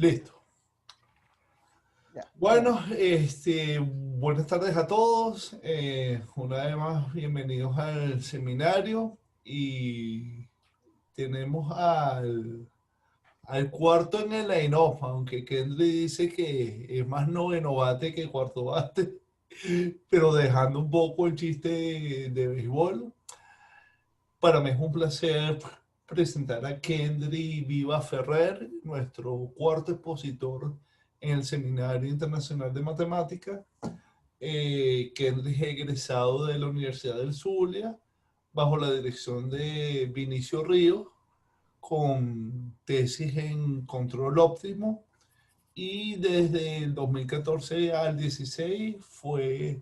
Listo. Ya, Bueno, comienza. buenas tardes a todos. Una vez más, bienvenidos al seminario. Y tenemos al cuarto en el line-off, aunque Kendry dice que es más noveno bate que cuarto bate, pero dejando un poco el chiste de béisbol. Para mí es un placer presentar a Kendry Viva Ferrer, nuestro cuarto expositor en el Seminario Internacional de Matemáticas. Kendry es egresado de la Universidad del Zulia bajo la dirección de Vinicio Ríos, con tesis en control óptimo, y desde el 2014 al 16 fue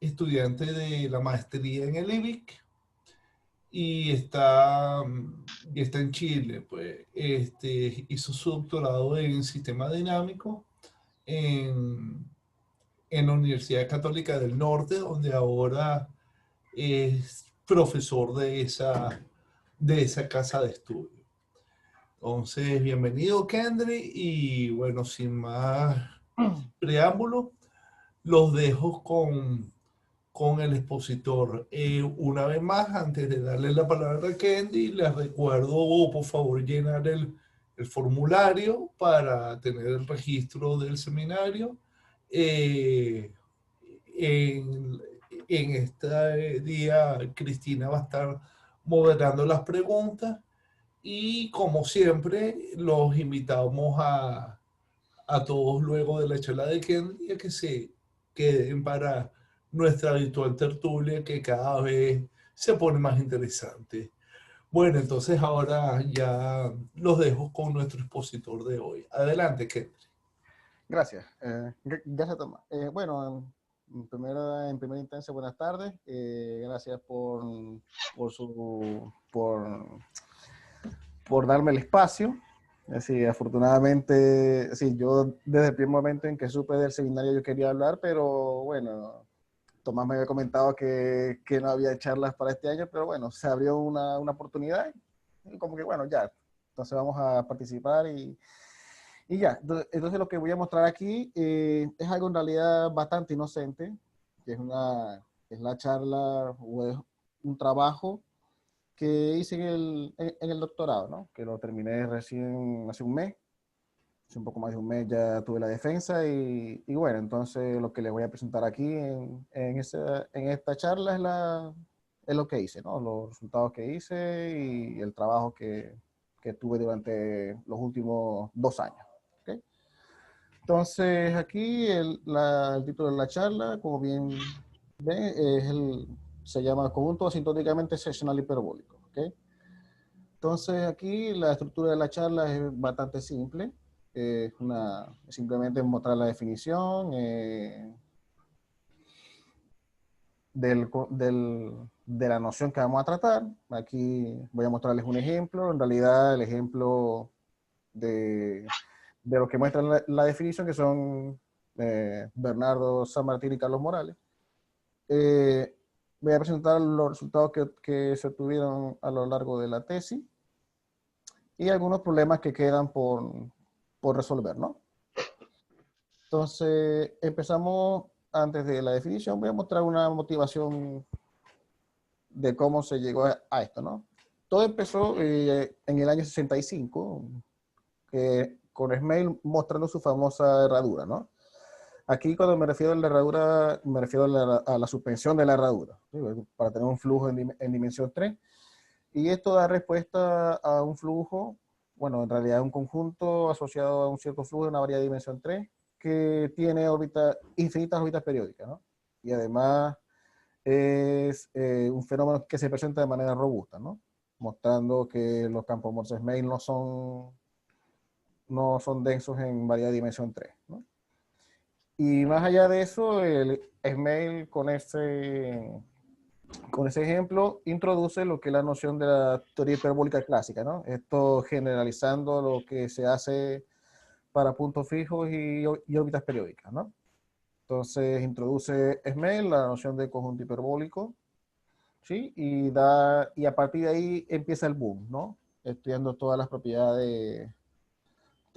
estudiante de la maestría en el IBIC y está en Chile. Pues hizo su doctorado en sistema dinámico en, en la Universidad Católica del Norte, donde ahora es profesor de esa casa de estudio. Entonces, bienvenido, Kendry, y bueno, sin más preámbulo, los dejo con el expositor. Una vez más, antes de darle la palabra a Kendi, les recuerdo, por favor, llenar el formulario para tener el registro del seminario. Eh, en, en este día, Cristina va a estar moderando las preguntas y, como siempre, los invitamos a todos luego de la charla de Kendi a que se queden para nuestra habitual tertulia, que cada vez se pone más interesante. Bueno, entonces ahora ya los dejo con nuestro expositor de hoy. Adelante, Kendi. Gracias. Gracias, Tomás. Bueno, en primera instancia, buenas tardes. Gracias por darme el espacio. Así, afortunadamente, sí, yo desde el primer momento en que supe del seminario yo quería hablar, pero bueno, Tomás me había comentado que no había charlas para este año, pero bueno, se abrió una oportunidad y como que bueno, ya, entonces vamos a participar y ya. Entonces lo que voy a mostrar aquí es algo en realidad bastante inocente, que es la charla o es un trabajo que hice en el doctorado, ¿no? Que lo terminé recién hace un mes. Hace un poco más de un mes ya tuve la defensa y bueno, entonces lo que les voy a presentar aquí en esta charla es lo que hice, ¿no? Los resultados que hice y el trabajo que tuve durante los últimos 2 años. ¿Okay? Entonces aquí el título de la charla, como bien ven, se llama Conjunto asintóticamente seccional hiperbólico. ¿Okay? Entonces aquí la estructura de la charla es bastante simple. Simplemente mostrar la definición de la noción que vamos a tratar. Aquí voy a mostrarles un ejemplo. En realidad el ejemplo de lo que muestra la definición, que son Bernardo San Martín y Carlos Morales. Eh, Voy a presentar los resultados que se obtuvieron a lo largo de la tesis y algunos problemas que quedan por resolver, ¿no? Entonces, empezamos antes de la definición. Voy a mostrar una motivación de cómo se llegó a esto, ¿no? Todo empezó en el año 65, con Smail mostrando su famosa herradura, ¿no? Aquí cuando me refiero a la herradura, me refiero a la suspensión de la herradura, ¿sí? Para tener un flujo en dimensión 3. Y esto da respuesta a un flujo, bueno, en realidad un conjunto asociado a un cierto flujo de una variedad de dimensión 3 que tiene infinitas órbitas periódicas, ¿no? Y además es un fenómeno que se presenta de manera robusta, ¿no? Mostrando que los campos Morse-Smail no son densos en variedad de dimensión 3, ¿no? Y más allá de eso, el Smail con ese ejemplo, introduce lo que es la noción de la teoría hiperbólica clásica, ¿no? Esto generalizando lo que se hace para puntos fijos y órbitas periódicas, ¿no? Entonces introduce Smail la noción de conjunto hiperbólico, ¿sí? Y a partir de ahí empieza el boom, ¿no? Estudiando todas las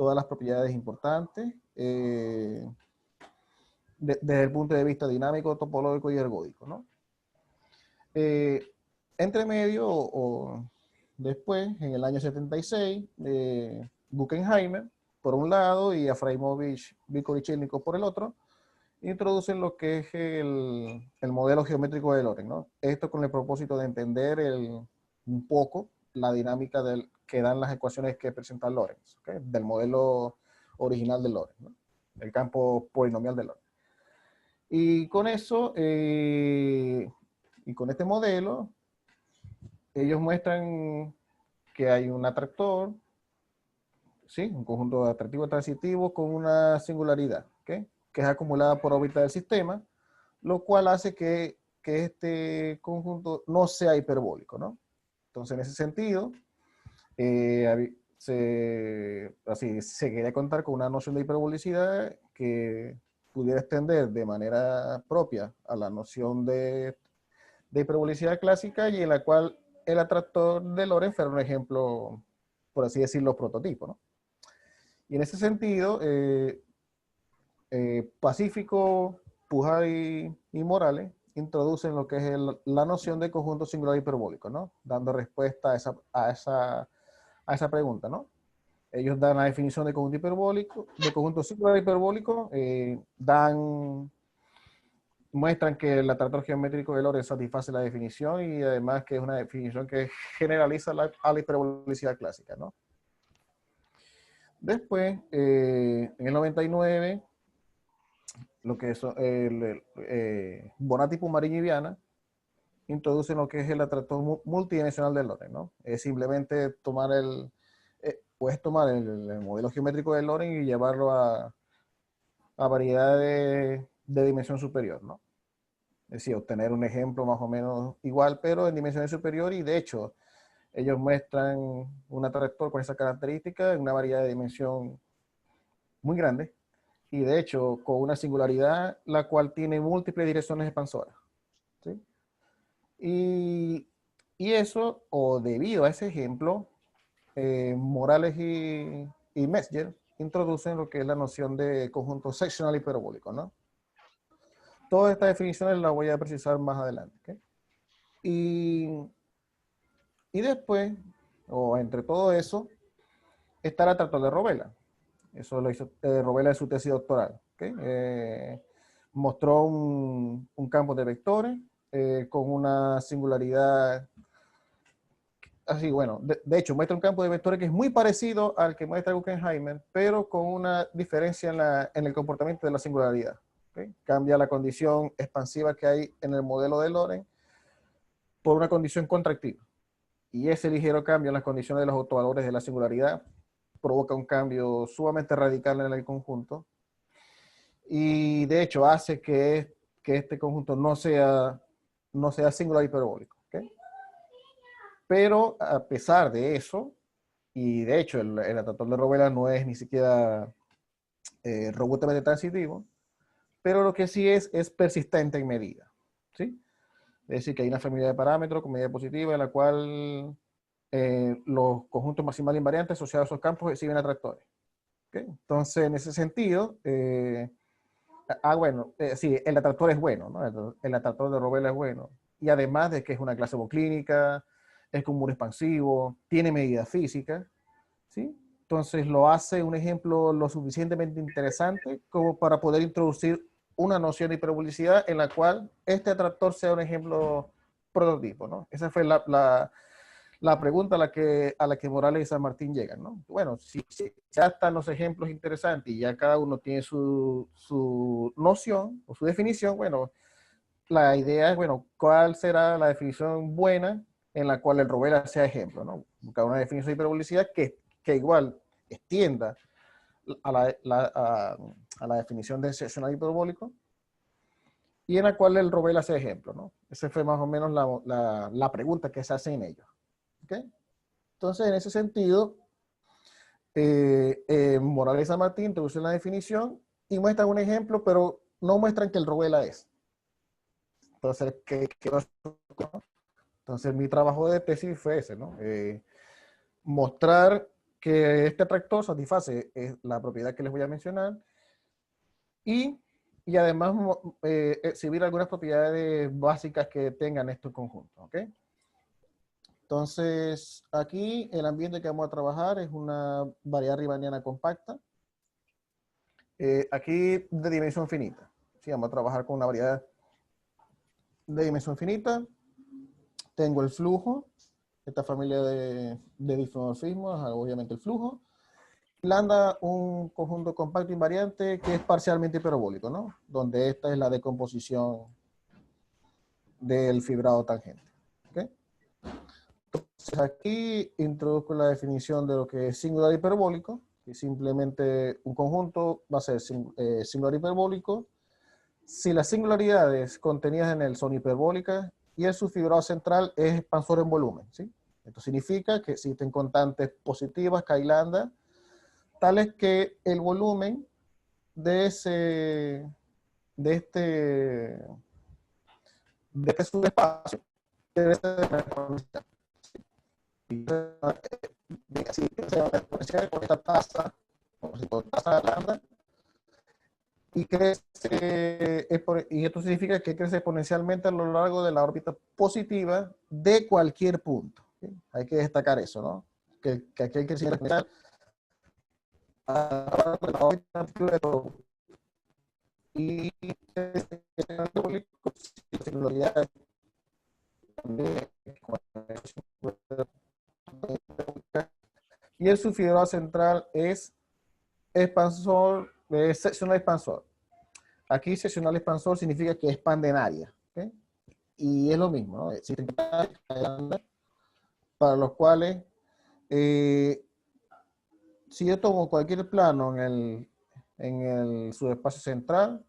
todas las propiedades importantes desde el punto de vista dinámico, topológico y ergódico, ¿no? Entre medio o después, en el año 76, Buchenheimer, por un lado, y Afraimovich, Vikorichelnikov por el otro, introducen lo que es el modelo geométrico de Lorentz, ¿no? Esto con el propósito de entender un poco la dinámica que dan las ecuaciones que presenta Lorentz, ¿okay? Del modelo original de Lorentz, ¿no? El campo polinomial de Lorentz. Y con eso, y con este modelo, ellos muestran que hay un atractor, ¿sí? Un conjunto atractivo transitivo con una singularidad, ¿okay? Que es acumulada por órbita del sistema, lo cual hace que este conjunto no sea hiperbólico, ¿no? Entonces, en ese sentido, se quería contar con una noción de hiperbolicidad que pudiera extender de manera propia a la noción de hiperbolicidad clásica y en la cual el atractor de Lorentz era un ejemplo, por así decirlo, prototipo, ¿no? Y en ese sentido, Pacífico, Pujar y Morales introducen lo que es la noción de conjunto singular hiperbólico, ¿no? Dando respuesta a esa pregunta, ¿no? Ellos dan la definición de conjunto hiperbólico, de conjunto singular hiperbólico, muestran que el atractor geométrico de Lorentz satisface la definición y además que es una definición que generaliza a la hiperbolicidad clásica, ¿no? Después, en el 99, lo que es Bonatti, Pumarín y Viana introducen lo que es el atractor multidimensional de Lorentz, ¿no? Es simplemente tomar puedes tomar el modelo geométrico de Lorentz y llevarlo a variedad de dimensión superior, ¿no? Es decir, obtener un ejemplo más o menos igual, pero en dimensiones superior, y de hecho, ellos muestran un atractor con esa característica en una variedad de dimensión muy grande, y de hecho, con una singularidad, la cual tiene múltiples direcciones expansoras, ¿sí? Y eso, o debido a ese ejemplo, Morales y Metzger introducen lo que es la noción de conjunto seccional hiperbólico, ¿no? Todas estas definiciones las voy a precisar más adelante, ¿okay? Y después, o entre todo eso, está el atractor de Rovella. Eso lo hizo Rovella en su tesis doctoral, ¿okay? Mostró un campo de vectores con una singularidad así, bueno, de hecho, muestra un campo de vectores que es muy parecido al que muestra Guggenheimer, pero con una diferencia en el comportamiento de la singularidad, ¿okay? Cambia la condición expansiva que hay en el modelo de Lorentz por una condición contractiva. Y ese ligero cambio en las condiciones de los autovalores de la singularidad provoca un cambio sumamente radical en el conjunto. Y de hecho hace que este conjunto no sea singular hiperbólico, ¿okay? Pero a pesar de eso, y de hecho el atractor de Rovella no es ni siquiera robustamente transitivo, pero lo que sí es persistente en medida, ¿sí? Es decir, que hay una familia de parámetros con medida positiva en la cual los conjuntos maximal invariantes asociados a esos campos exhiben atractores, ¿okay? Entonces, en ese sentido, bueno, sí, el atractor es bueno, ¿no? El atractor de Rovella es bueno. Y además de que es una clase boclínica, es con muro expansivo, tiene medidas físicas, ¿sí? Entonces lo hace un ejemplo lo suficientemente interesante como para poder introducir una noción de hiperbolicidad en la cual este atractor sea un ejemplo prototipo, ¿no? Esa fue la pregunta a la que Morales y San Martín llegan, ¿no? Bueno, si ya están los ejemplos interesantes y ya cada uno tiene su noción o su definición, bueno, la idea es, bueno, ¿cuál será la definición buena en la cual el Rovella sea ejemplo, ¿no? Buscar una definición de hiperbolicidad que igual extienda a la definición de seccional hiperbólico y en la cual el Rovella sea ejemplo, ¿no? Esa fue más o menos la pregunta que se hace en ellos, ¿okay? Entonces, en ese sentido, Morales y San Martín introducen la definición y muestran un ejemplo, pero no muestran que el Rovella es. Entonces, ¿qué pasó? Entonces, mi trabajo de tesis fue ese, ¿no? Mostrar que este atractor satisface la propiedad que les voy a mencionar y además exhibir algunas propiedades básicas que tengan estos conjuntos, ¿ok? Entonces, aquí el ambiente que vamos a trabajar es una variedad riemanniana compacta. Aquí de dimensión finita. Sí, vamos a trabajar con una variedad de dimensión finita. Tengo el flujo, esta familia de difeomorfismos, obviamente el flujo. Lambda, un conjunto compacto invariante que es parcialmente hiperbólico, ¿no? Donde esta es la decomposición del fibrado tangente. ¿Okay? Entonces aquí introduzco la definición de lo que es singular hiperbólico, que simplemente un conjunto va a ser singular hiperbólico si las singularidades contenidas en él son hiperbólicas y el subfibrado central es expansor en volumen, ¿sí? Esto significa que existen constantes positivas, K y lambda, tales que el volumen de este subespacio debe ser así que se va a exponencial con esta tasa, como si con tasa lambda, y crece, y esto significa que crece exponencialmente a lo largo de la órbita positiva de cualquier punto. ¿Sí? Hay que destacar eso, ¿no? Que aquel crecimiento exponencial a lo largo de la órbita positiva de todo. Y y el subfibrado central es expansor, es seccional expansor. Aquí seccional expansor significa que expande en área. ¿Okay? Y es lo mismo, ¿no? Existen para los cuales, si yo tomo cualquier plano en el subespacio central,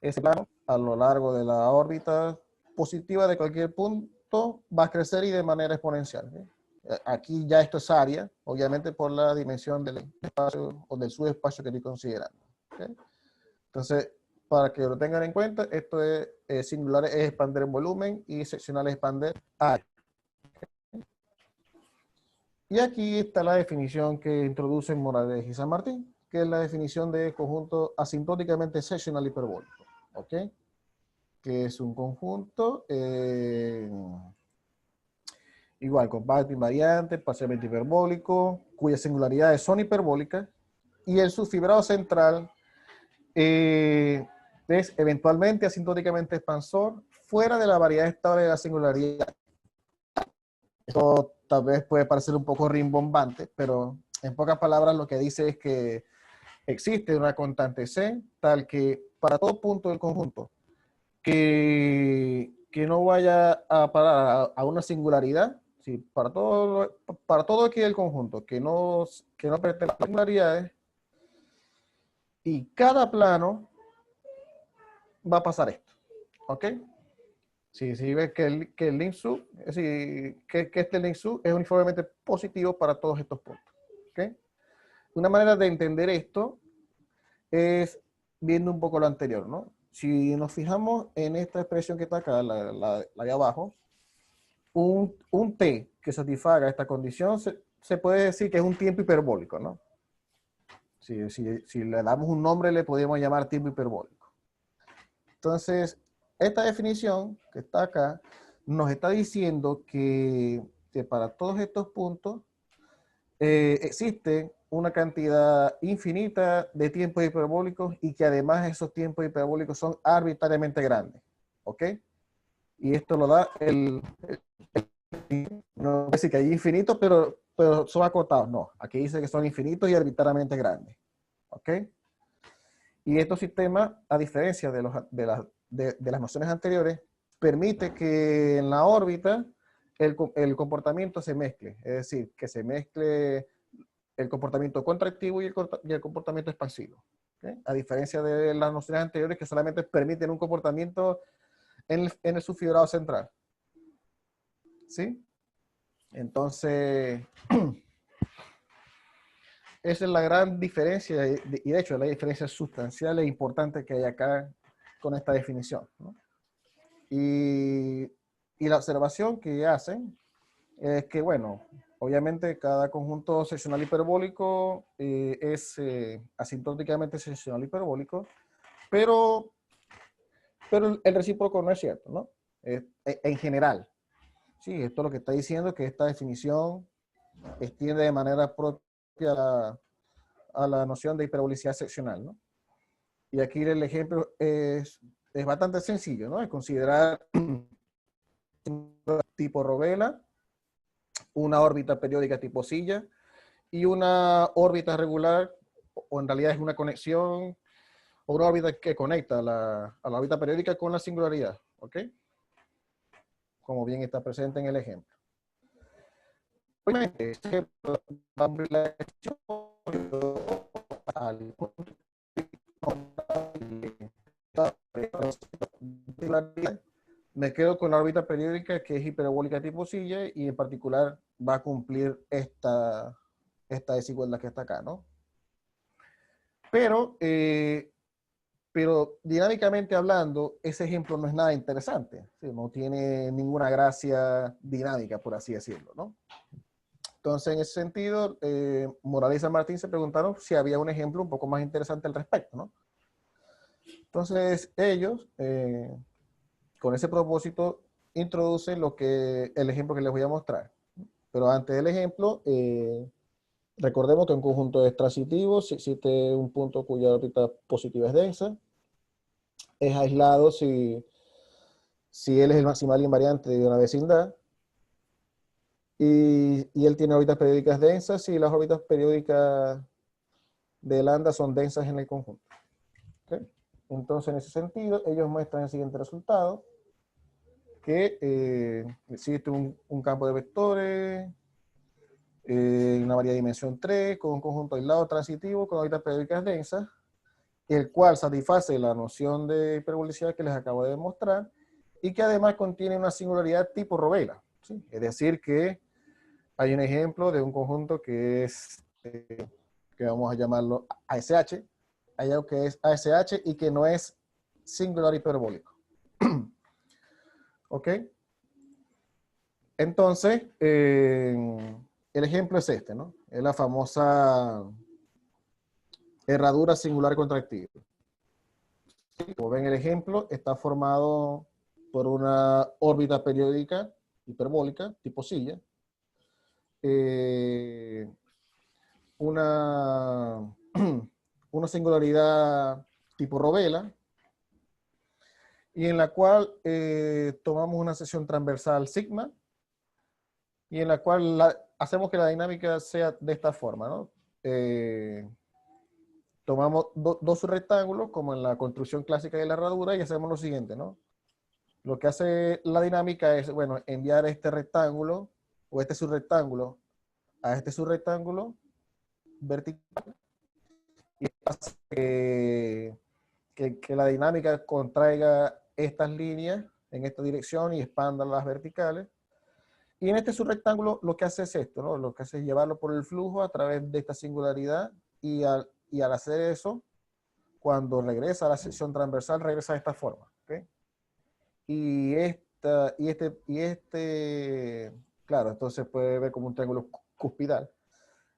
ese plano a lo largo de la órbita positiva de cualquier punto va a crecer y de manera exponencial. ¿Sí? Aquí ya esto es área, obviamente por la dimensión del espacio o del subespacio que estoy considerando. ¿Okay? Entonces, para que lo tengan en cuenta, esto es singular es expander en volumen y seccional es expander área. Y aquí está la definición que introducen Morales y San Martín, que es la definición de conjunto asintóticamente seccional hiperbólico. ¿Ok? Que es un conjunto igual, compacto invariante, parcialmente hiperbólico, cuyas singularidades son hiperbólicas, y el subfibrado central es eventualmente asintóticamente expansor fuera de la variedad estable de la singularidad. Esto tal vez puede parecer un poco rimbombante, pero en pocas palabras lo que dice es que existe una constante C tal que para todo punto del conjunto que no vaya a parar a una singularidad, ¿sí? Para todo aquí el conjunto, que no pertenezca a las singularidades, y cada plano va a pasar esto, ¿ok? Si ves que el link sub, es decir, que este link sub es uniformemente positivo para todos estos puntos, ¿ok? Una manera de entender esto es viendo un poco lo anterior, ¿no? Si nos fijamos en esta expresión que está acá, la de abajo, un t que satisfaga esta condición se puede decir que es un tiempo hiperbólico, ¿no? Si le damos un nombre, le podemos llamar tiempo hiperbólico. Entonces, esta definición que está acá nos está diciendo que para todos estos puntos existe una cantidad infinita de tiempos hiperbólicos y que además esos tiempos hiperbólicos son arbitrariamente grandes. ¿Ok? Y esto lo da no dice que hay infinitos, pero son acotados. No, aquí dice que son infinitos y arbitrariamente grandes. ¿Ok? Y estos sistemas, a diferencia de las nociones anteriores, permite que en la órbita el comportamiento se mezcle. Es decir, que se mezcle el comportamiento contractivo y el comportamiento expansivo. ¿Okay? A diferencia de las nociones anteriores que solamente permiten un comportamiento en el subfibrado central. ¿Sí? Entonces, esa es la gran diferencia, y de hecho la diferencia sustancial e importante que hay acá con esta definición, ¿no? Y la observación que hacen es que, bueno, obviamente cada conjunto seccional hiperbólico es asintóticamente seccional hiperbólico, pero el recíproco no es cierto, ¿no? En general. Sí, esto lo que está diciendo es que esta definición extiende de manera propia a la noción de hiperbolicidad seccional, ¿no? Y aquí el ejemplo es bastante sencillo, ¿no? Es considerar tipo Rovela, una órbita periódica tipo silla y una órbita regular, o en realidad es una conexión, o una órbita que conecta a la órbita periódica con la singularidad, ¿ok? Como bien está presente en el ejemplo. Obviamente, este ejemplo va a abrir la al me quedo con la órbita periódica que es hiperbólica tipo silla y en particular va a cumplir esta desigualdad que está acá, ¿no? Pero dinámicamente hablando, ese ejemplo no es nada interesante, ¿sí? No tiene ninguna gracia dinámica, por así decirlo, ¿no? Entonces, en ese sentido, Morales y San Martín se preguntaron si había un ejemplo un poco más interesante al respecto, ¿no? Entonces, ellos, con ese propósito, introducen el ejemplo que les voy a mostrar. Pero antes del ejemplo, recordemos que en un conjunto de transitivos existe un punto cuya órbita positiva es densa. Es aislado si él es el maximal invariante de una vecindad. Y él tiene órbitas periódicas densas y las órbitas periódicas de lambda son densas en el conjunto. ¿Okay? Entonces, en ese sentido, ellos muestran el siguiente resultado, que existe un campo de vectores, una variedad de dimensión 3, con un conjunto aislado transitivo con órbitas periódicas densas, el cual satisface la noción de hiperbolicidad que les acabo de demostrar, y que además contiene una singularidad tipo Rovela, ¿sí? Es decir, que hay un ejemplo de un conjunto que es, que vamos a llamarlo ASH, hay algo que es ASH y que no es singular hiperbólico. ¿Ok? Entonces, el ejemplo es este, ¿no? Es la famosa herradura singular contractiva. Como ven el ejemplo, está formado por una órbita periódica hiperbólica, tipo silla, una, una singularidad tipo Rovela, y en la cual tomamos una sección transversal sigma, y en la cual hacemos que la dinámica sea de esta forma, ¿no? Tomamos dos rectángulos, como en la construcción clásica de la herradura, y hacemos lo siguiente, ¿no? Lo que hace la dinámica es, bueno, enviar este rectángulo, o este subrectángulo, a este subrectángulo vertical, y hace que la dinámica contraiga estas líneas en esta dirección y expanda las verticales. Y en este subrectángulo lo que hace es esto, ¿no? Lo que hace es llevarlo por el flujo a través de esta singularidad, y al hacer eso, cuando regresa a la sección transversal, regresa de esta forma. ¿Okay? Claro, entonces puede ver como un triángulo cuspidal.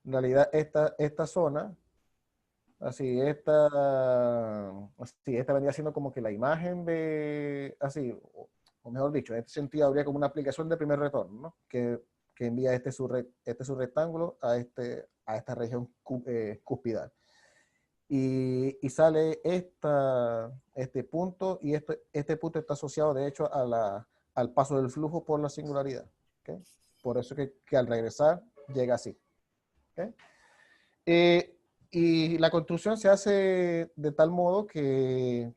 En realidad, esta zona, esta vendría siendo como que la imagen de, o mejor dicho, en este sentido habría como una aplicación de primer retorno, ¿no? Que envía este subrectángulo a esta región cuspidal. Y sale este punto, y este punto está asociado de hecho al paso del flujo por la singularidad. ¿Okay? Por eso que al regresar llega así. ¿Okay? Y la construcción se hace de tal modo que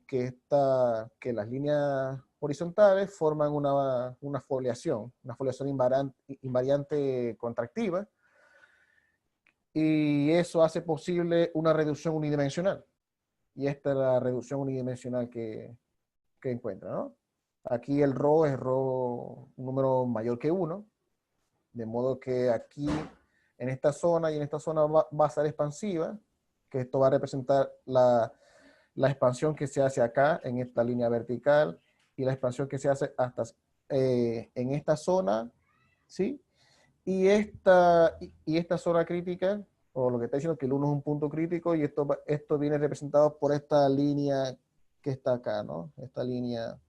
las líneas horizontales forman una foliación invariante contractiva, y eso hace posible una reducción unidimensional. Y esta es la reducción unidimensional que encuentra, ¿no? Aquí el ρ es un número mayor que 1, de modo que aquí, en esta zona y en esta zona va a ser expansiva, que esto va a representar la expansión que se hace acá, en esta línea vertical, y la expansión que se hace hasta en esta zona, ¿sí? y esta zona crítica, o lo que está diciendo que el 1 es un punto crítico, y esto viene representado por esta línea que está acá, ¿no? Esta línea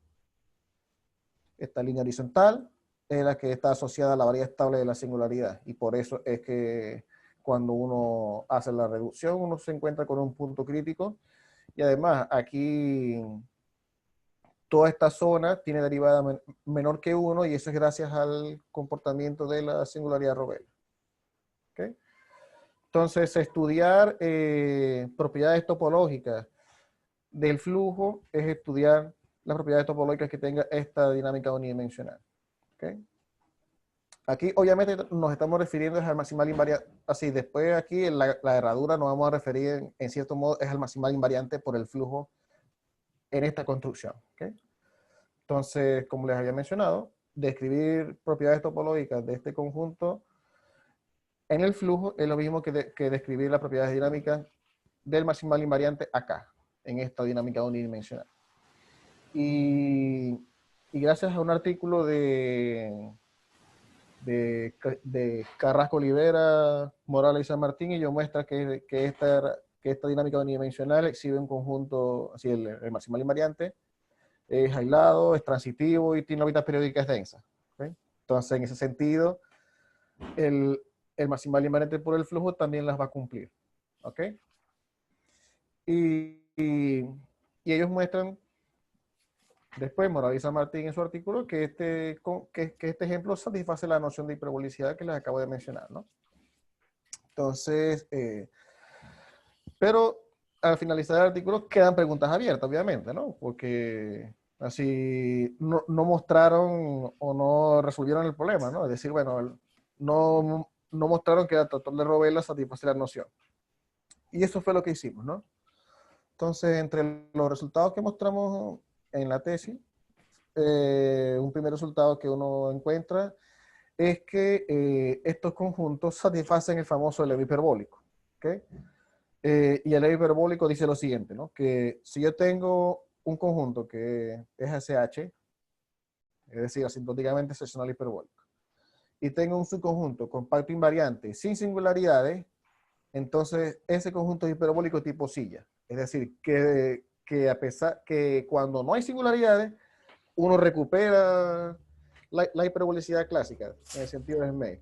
horizontal es la que está asociada a la variedad estable de la singularidad, y por eso es que cuando uno hace la reducción, uno se encuentra con un punto crítico, y además aquí toda esta zona tiene derivada menor que 1, y eso es gracias al comportamiento de la singularidad Robel. ¿Okay? Entonces, estudiar propiedades topológicas del flujo es estudiar las propiedades topológicas que tenga esta dinámica unidimensional. ¿Okay? Aquí, obviamente, nos estamos refiriendo al maximal invariante. Así, después aquí, en la herradura nos vamos a referir, en cierto modo, es al maximal invariante por el flujo en esta construcción. ¿Okay? Entonces, como les había mencionado, describir propiedades topológicas de este conjunto en el flujo es lo mismo que describir las propiedades dinámicas del maximal invariante acá, en esta dinámica unidimensional. Y gracias a un artículo de Carrasco Olivera, Morales y San Martín, ellos muestran que esta dinámica unidimensional exhibe un conjunto, así el maximal invariante, es aislado, es transitivo y tiene órbitas periódicas densas. ¿Okay? Entonces, en ese sentido, el maximal invariante por el flujo también las va a cumplir. ¿Ok? Y ellos muestran, después Morales y San Martín en su artículo, que este ejemplo satisface la noción de hiperbolicidad que les acabo de mencionar, ¿no? Entonces, pero al finalizar el artículo quedan preguntas abiertas, obviamente, ¿no? Porque así no mostraron o no resolvieron el problema, ¿no? Es decir, bueno, no mostraron que el tractor de Rovella satisface la noción. Y eso fue lo que hicimos, ¿no? Entonces, entre los resultados que mostramos en la tesis, un primer resultado que uno encuentra es que estos conjuntos satisfacen el famoso elevo hiperbólico. ¿Okay? Y el elevo hiperbólico dice lo siguiente, ¿no? Que si yo tengo un conjunto que es SH, es decir, asintóticamente seccional hiperbólico, y tengo un subconjunto compacto invariante sin singularidades, entonces ese conjunto es hiperbólico tipo silla. Es decir, que a pesar que cuando no hay singularidades, uno recupera la hiperbolicidad clásica, en el sentido de Smith.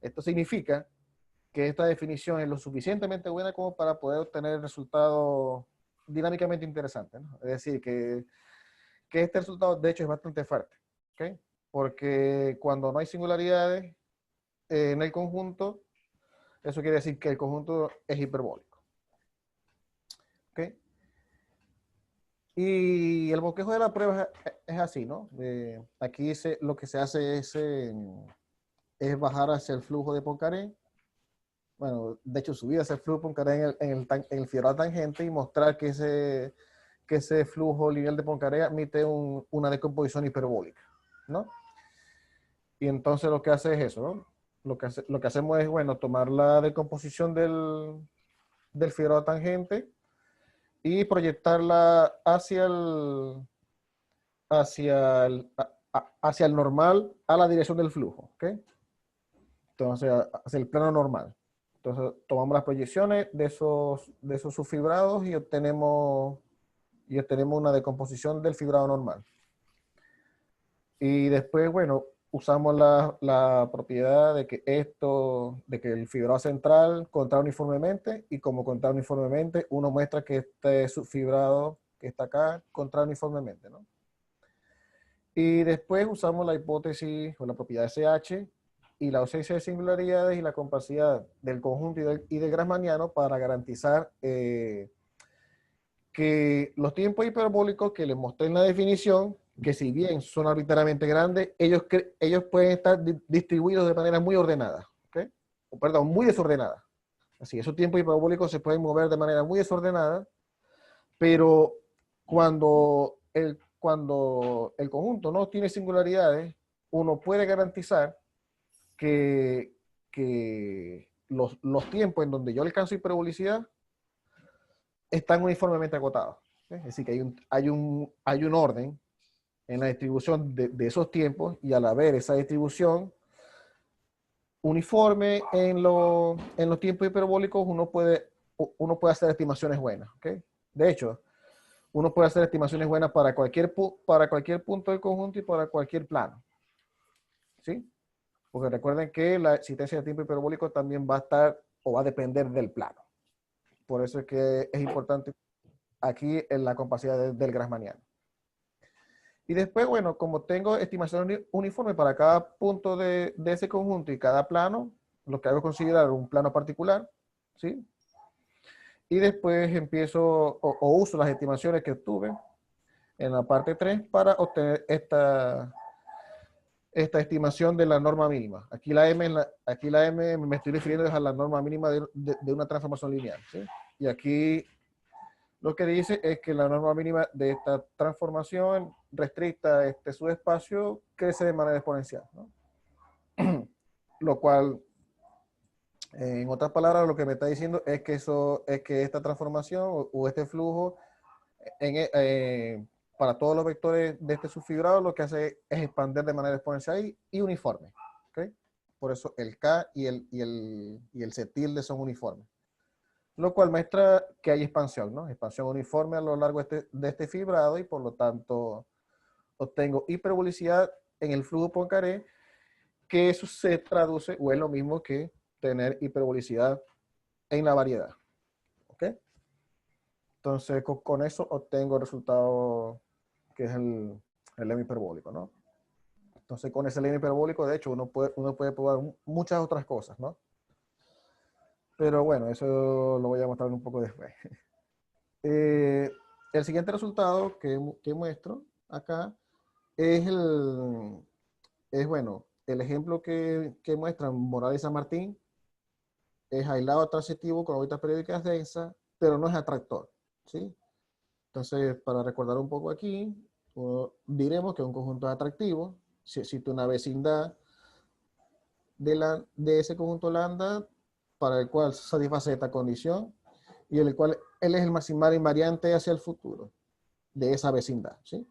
Esto significa que esta definición es lo suficientemente buena como para poder obtener resultados dinámicamente interesantes, ¿no? Es decir, que este resultado de hecho es bastante fuerte, ¿okay? Porque cuando no hay singularidades en el conjunto, eso quiere decir que el conjunto es hiperbólico. ¿Okay? Y el bosquejo de la prueba es así, ¿no? Aquí lo que se hace es bajar hacia el flujo de Poincaré. Bueno, de hecho, subir hacia el flujo de Poincaré en el fibrado tangente y mostrar que ese flujo lineal de Poincaré admite una decomposición hiperbólica, ¿no? Y entonces lo que hace es eso, ¿no? Lo que hacemos es, bueno, tomar la decomposición del fibrado tangente y proyectarla hacia el normal a la dirección del flujo, ¿ok? Entonces, hacia el plano normal. Entonces, tomamos las proyecciones de esos subfibrados y obtenemos una decomposición del fibrado normal. Y después, bueno, usamos la propiedad de que el fibrado central contrae uniformemente, y como contrae uniformemente, uno muestra que este subfibrado que está acá contrae uniformemente, ¿no? Y después usamos la hipótesis o la propiedad SH y la ausencia de singularidades y la compacidad del conjunto y del grassmanniano para garantizar que los tiempos hiperbólicos que les mostré en la definición, que si bien son arbitrariamente grandes, ellos pueden estar distribuidos de manera muy ordenada, ¿okay? O, perdón, muy desordenada. Así, esos tiempos hiperbólicos se pueden mover de manera muy desordenada, pero cuando el conjunto no tiene singularidades, uno puede garantizar que los tiempos en donde yo alcanzo hiperbolicidad están uniformemente acotados. ¿Sí? Es decir, que hay un orden en la distribución de esos tiempos, y al haber esa distribución, uniforme en los tiempos hiperbólicos, uno puede hacer estimaciones buenas, ¿ok? De hecho, uno puede hacer estimaciones buenas para cualquier punto del conjunto y para cualquier plano, ¿sí? Porque recuerden que la existencia de tiempo hiperbólico también va a estar o va a depender del plano. Por eso es que es importante aquí en la compacidad del Grassmanniano. Y después, bueno, como tengo estimación uniforme para cada punto de ese conjunto y cada plano, lo que hago es considerar un plano particular, ¿sí? Y después empiezo o uso las estimaciones que obtuve en la parte 3 para obtener esta estimación de la norma mínima. Aquí la M me estoy refiriendo a la norma mínima de una transformación lineal, ¿sí? Y aquí lo que dice es que la norma mínima de esta transformación restricta este subespacio crece de manera exponencial, ¿no? Lo cual, en otras palabras, lo que me está diciendo es que esta transformación o este flujo para todos los vectores de este subfibrado lo que hace es expandir de manera exponencial y uniforme, ¿okay? Por eso el K y el C tilde son uniformes. Lo cual muestra que hay expansión, ¿no? Expansión uniforme a lo largo de este fibrado y por lo tanto obtengo hiperbolicidad en el flujo Poincaré, que eso se traduce o es lo mismo que tener hiperbolicidad en la variedad. ¿Ok? Entonces con eso obtengo el resultado que es el lema hiperbólico, ¿no? Entonces con ese lema hiperbólico, de hecho, uno puede probar muchas otras cosas, ¿no? Pero bueno, eso lo voy a mostrar un poco después. El siguiente resultado que muestro acá es bueno, el ejemplo que muestran Morales y San Martín es aislado transitivo con órbitas periódicas densas, pero no es atractor, ¿sí? Entonces, para recordar un poco aquí, diremos que un conjunto es atractivo si existe una vecindad de ese conjunto lambda para el cual satisface esta condición y el cual él es el maximal invariante hacia el futuro de esa vecindad, ¿sí?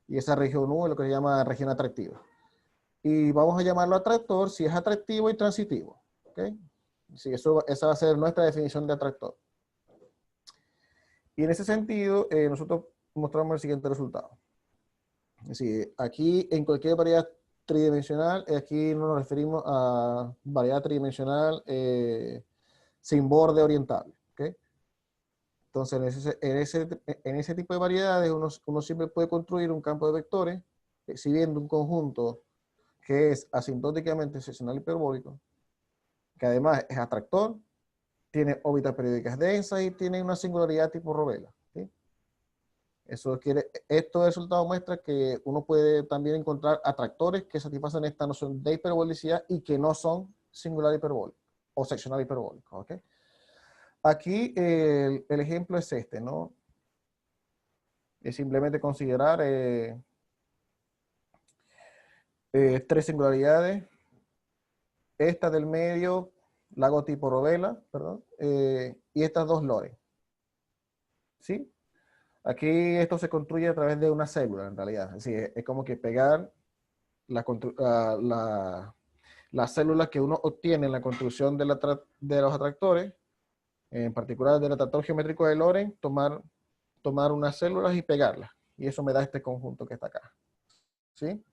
Y esa región U es lo que se llama región atractiva. Y vamos a llamarlo atractor si es atractivo y transitivo, ¿ok? Sí, esa va a ser nuestra definición de atractor. Y en ese sentido, nosotros mostramos el siguiente resultado. Es decir, aquí en cualquier variedad tridimensional, aquí nos referimos a variedad tridimensional sin borde orientable, ¿ok? Entonces, en ese tipo de variedades, uno siempre puede construir un campo de vectores, exhibiendo un conjunto que es asintóticamente seccional hiperbólico, que además es atractor, tiene órbitas periódicas densas y tiene una singularidad tipo Rovella, ¿sí? Esto resultado muestra que uno puede también encontrar atractores que satisfacen esta noción de hiperbolicidad y que no son singular hiperbólico o seccional hiperbólico, ¿ok? Aquí el ejemplo es este, ¿no? Es simplemente considerar tres singularidades. Esta del medio, lago tipo Rovella, perdón, y estas dos Lorentz, ¿sí? Aquí esto se construye a través de una célula, en realidad. Es decir, es como que pegar las células que uno obtiene en la construcción de los atractores, en particular del atractor geométrico de Lorentz, tomar unas células y pegarlas. Y eso me da este conjunto que está acá, ¿sí?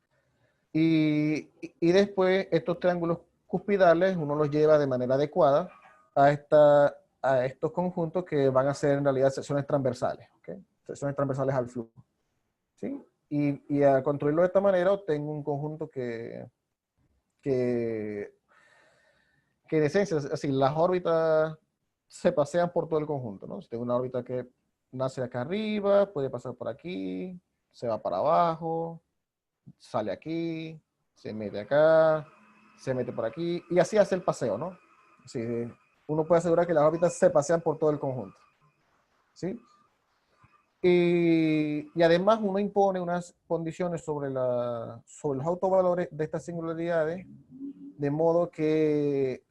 Y después estos triángulos cuspidales uno los lleva de manera adecuada a estos conjuntos que van a ser en realidad secciones transversales, ¿ok? Secciones transversales al flujo, ¿sí? Y al construirlo de esta manera obtengo un conjunto que en esencia, así, las órbitas se pasean por todo el conjunto, ¿no? Si tengo una órbita que nace acá arriba, puede pasar por aquí, se va para abajo, sale aquí, se mete acá, se mete por aquí, y así hace el paseo, ¿no? Así, uno puede asegurar que las órbitas se pasean por todo el conjunto, ¿sí? Y además uno impone unas condiciones sobre los autovalores de estas singularidades, de modo que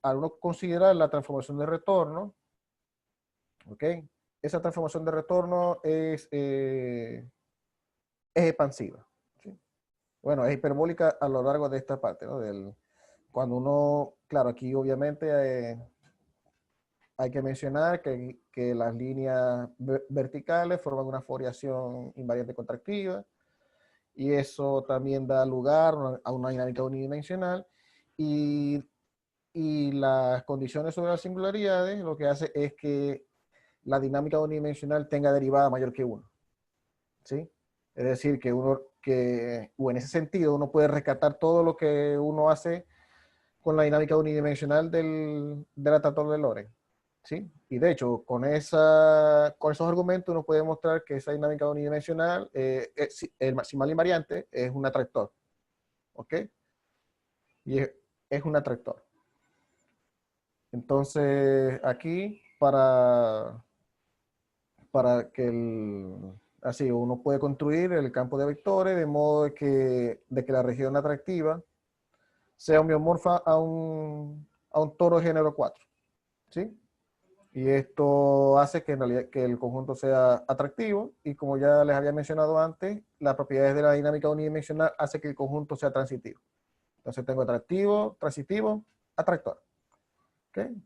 al uno considerar la transformación de retorno, ¿ok? Esa transformación de retorno es expansiva, ¿sí? Bueno, es hiperbólica a lo largo de esta parte, ¿no? Cuando uno, claro, aquí obviamente hay que mencionar que las líneas verticales forman una foliación invariante contractiva y eso también da lugar a una dinámica unidimensional y, y las condiciones sobre las singularidades lo que hace es que la dinámica unidimensional tenga derivada mayor que 1, ¿sí? Es decir, o en ese sentido uno puede rescatar todo lo que uno hace con la dinámica unidimensional del atractor de Lorentz, ¿sí? Y de hecho, con esos argumentos uno puede mostrar que esa dinámica unidimensional, el maximal invariante, es un atractor, ¿ok? Y es un atractor. Entonces, aquí, para que así uno puede construir el campo de vectores de modo de que la región atractiva sea homeomorfa a un toro de género 4, ¿sí? Y esto hace que en realidad que el conjunto sea atractivo y como ya les había mencionado antes, las propiedades de la dinámica unidimensional hace que el conjunto sea transitivo. Entonces tengo atractivo, transitivo, atractor. ¿Okay?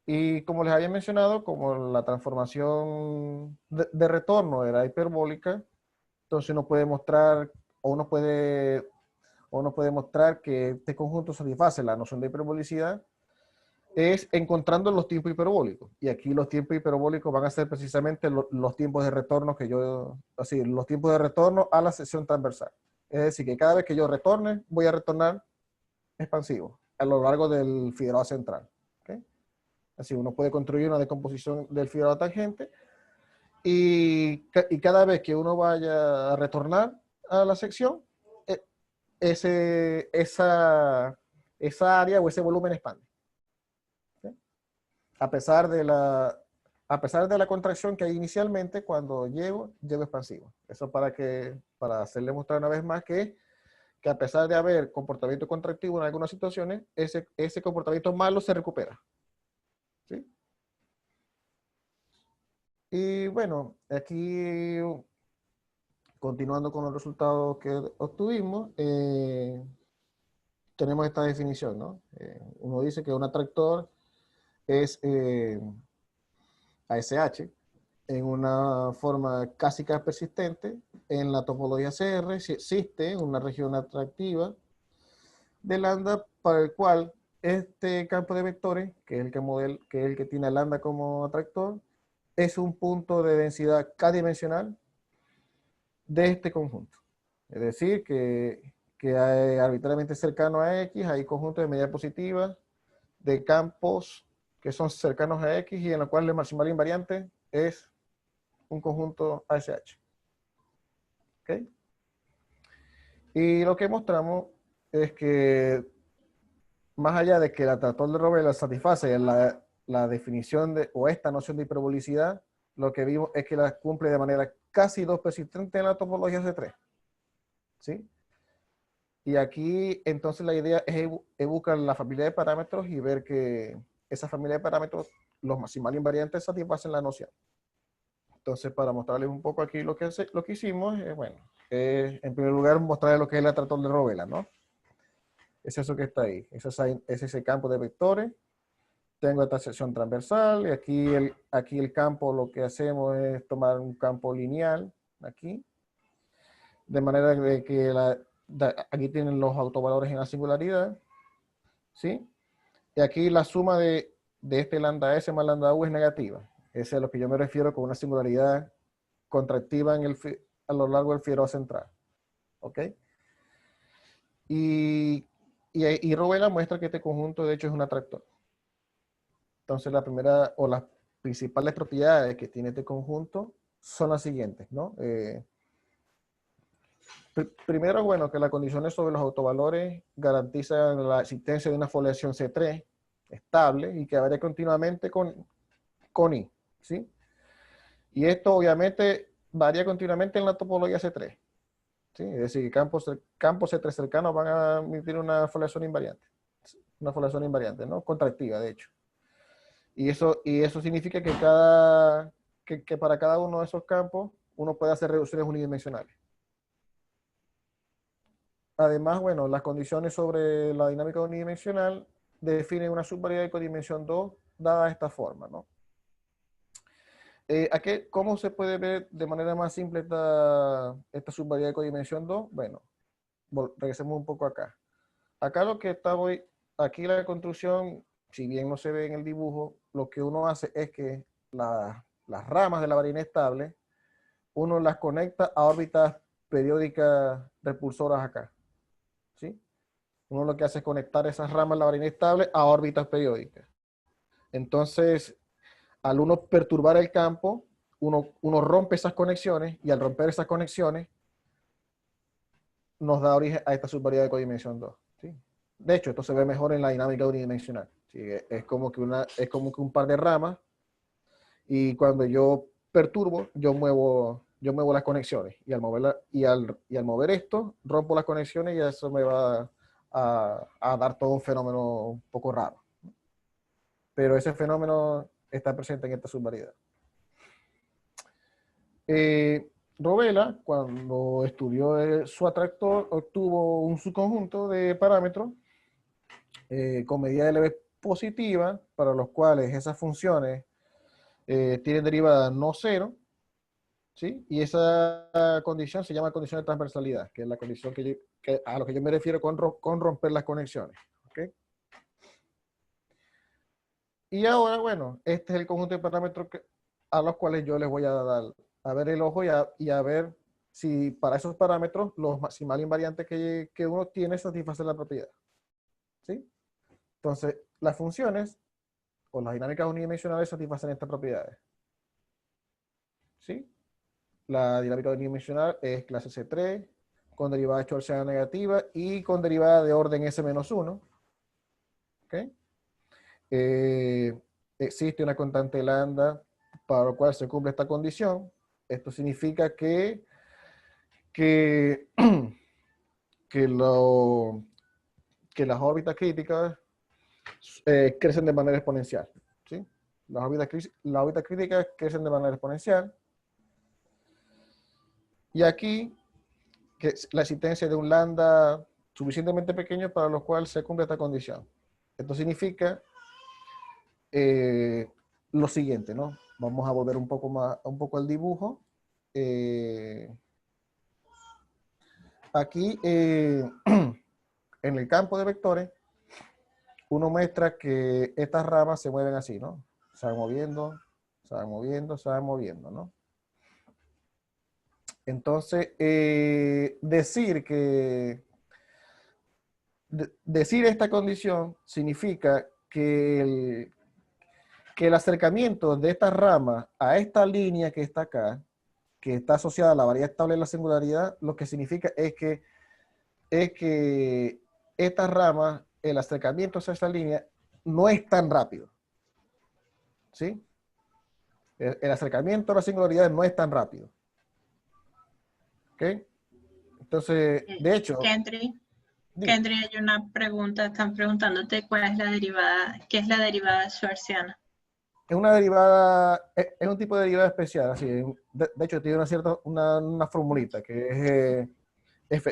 Y como les había mencionado, como la transformación de retorno era hiperbólica, entonces uno puede mostrar o uno puede mostrar que este conjunto satisface la noción de hiperbolicidad es encontrando los tiempos hiperbólicos. Y aquí los tiempos hiperbólicos van a ser precisamente los tiempos de retorno los tiempos de retorno a la sección transversal. Es decir, que cada vez que yo retorne, voy a retornar expansivo a lo largo del Figueroa central. ¿Okay? Así uno puede construir una decomposición del Figueroa tangente y cada vez que uno vaya a retornar a la sección, eh, esa área o ese volumen expande. A pesar de la contracción que hay inicialmente, cuando llego expansivo. Eso para hacerle mostrar una vez más que a pesar de haber comportamiento contractivo en algunas situaciones, ese comportamiento malo se recupera. ¿Sí? Y bueno, aquí continuando con los resultados que obtuvimos, tenemos esta definición, ¿no? Uno dice que un atractor es ASH, en una forma casi persistente. En la topología CR, si existe una región atractiva de lambda para el cual este campo de vectores, que es el que tiene a lambda como atractor, es un punto de densidad k-dimensional de este conjunto. Es decir, que hay arbitrariamente cercano a X, hay conjuntos de medida positiva de campos que son cercanos a X y en los cuales el maximal invariante es un conjunto ASH. ¿Okay? Y lo que mostramos es que más allá de que el atractor de Rovella satisface la definición o esta noción de hiperbolicidad, lo que vimos es que la cumple de manera casi dos persistente en la topología C3. ¿Sí? Y aquí entonces la idea es buscar la familia de parámetros y ver que esa familia de parámetros, los maximal invariantes satisfacen la noción. Entonces, para mostrarles un poco aquí lo que hicimos, bueno, en primer lugar mostrarles lo que es el atractor de Rovella, ¿no? Es eso que está ahí, es ese campo de vectores. Tengo esta sección transversal y aquí el campo lo que hacemos es tomar un campo lineal, aquí, de manera de que aquí tienen los autovalores en la singularidad, ¿sí? Y aquí la suma de este lambda S más lambda U es negativa. Ese es a lo que yo me refiero con una singularidad contractiva a lo largo del Figueroa central. ¿Ok? Y Rovella muestra que este conjunto de hecho es un atractor. Entonces la primera o las principales propiedades que tiene este conjunto son las siguientes, ¿no? Primero, bueno, que las condiciones sobre los autovalores garantizan la existencia de una foliación C3 estable y que varía continuamente con I, ¿sí? Y esto obviamente varía continuamente en la topología C3, ¿sí? Es decir, campos C3 cercanos van a emitir una foliación invariante, ¿no? Contractiva, de hecho. Y eso significa que para cada uno de esos campos uno puede hacer reducciones unidimensionales. además, bueno, las condiciones sobre la dinámica unidimensional definen una subvariedad de codimensión 2 dada de esta forma, ¿no? ¿Cómo se puede ver de manera más simple esta subvariedad de codimensión 2? Bueno, regresemos un poco acá. Acá lo que está hoy, aquí la construcción, si bien no se ve en el dibujo, lo que uno hace es que las ramas de la varina estable, uno las conecta a órbitas periódicas repulsoras acá, ¿sí? Uno lo que hace es conectar esas ramas de la varina estable a órbitas periódicas. Entonces, al uno perturbar el campo, uno rompe esas conexiones, y al romper esas conexiones nos da origen a esta subvariedad de codimensión 2. ¿Sí? De hecho, esto se ve mejor en la dinámica unidimensional. ¿Sí? Es como que un par de ramas, y cuando yo perturbo, yo muevo las conexiones, y al mover esto, rompo las conexiones, y eso me va a dar todo un fenómeno un poco raro. Pero ese fenómeno está presente en esta subvariedad. Rovella, cuando estudió su atractor, obtuvo un subconjunto de parámetros con medida de Lebesgue positiva, para los cuales esas funciones tienen derivada no cero, ¿sí? Y esa condición se llama condición de transversalidad, que es la condición a lo que yo me refiero con romper las conexiones. ¿Okay? Y ahora, bueno, este es el conjunto de parámetros a los cuales yo les voy a dar a ver el ojo, y a ver si para esos parámetros los maximal invariantes que uno tiene satisfacen la propiedad. ¿Sí? Entonces, las funciones o las dinámicas unidimensionales satisfacen estas propiedades. ¿Sí? La dinámica unidimensional es clase C3, con derivada schwarziana negativa y con derivada de orden S-1. ¿Ok? Existe una constante lambda para lo cual se cumple esta condición. Esto significa que, que las órbitas críticas crecen de manera exponencial. ¿Sí? Las órbitas críticas crecen de manera exponencial. Y aquí, que es la existencia de un lambda suficientemente pequeño para lo cual se cumple esta condición. Esto significa lo siguiente, ¿no? Vamos a volver un poco al dibujo. Aquí, en el campo de vectores, uno muestra que estas ramas se mueven así, ¿no? Se van moviendo, se van moviendo, se van moviendo, ¿no? Entonces, decir esta condición significa que el acercamiento de estas ramas a esta línea que está acá, que está asociada a la variedad estable de la singularidad, lo que significa es que estas ramas, el acercamiento hacia esta línea, no es tan rápido. ¿Sí? El acercamiento a la singularidad no es tan rápido. ¿Ok? Entonces, de hecho, Kendry, hay una pregunta, están preguntándote cuál es la derivada, qué es la derivada schwarziana. es una derivada, es un tipo de derivada especial, así, de hecho tiene una formulita que es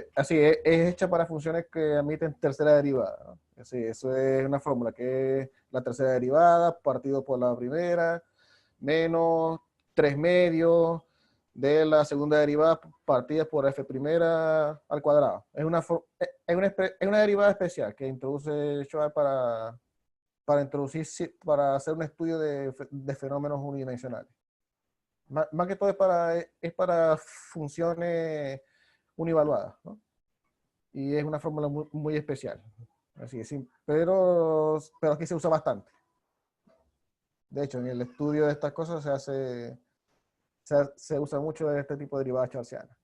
hecha para funciones que admiten tercera derivada, ¿no? Así, eso es una fórmula que es la tercera derivada partido por la primera menos 3 medios de la segunda derivada partida por f primera al cuadrado. Es una derivada especial que introduce Schwarz para hacer un estudio de fenómenos unidimensionales. Más que todo es para funciones univaluadas, ¿no? Y es una fórmula muy especial. Así es, sí, pero aquí se usa bastante. De hecho, en el estudio de estas cosas se usa mucho este tipo de derivadas schwarzianas.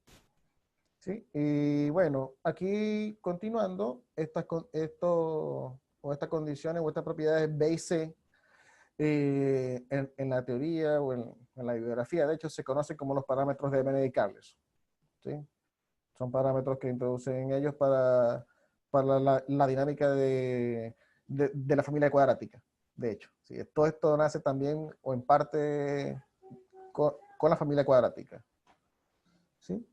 ¿Sí? Y bueno, aquí continuando, estas condiciones o estas propiedades B y C, en la teoría o en la bibliografía, de hecho, se conocen como los parámetros de Benedict-Cables. ¿Sí? Son parámetros que introducen ellos para la dinámica de la familia cuadrática, de hecho. ¿Sí? Todo esto nace también, o en parte, con la familia cuadrática. ¿Sí?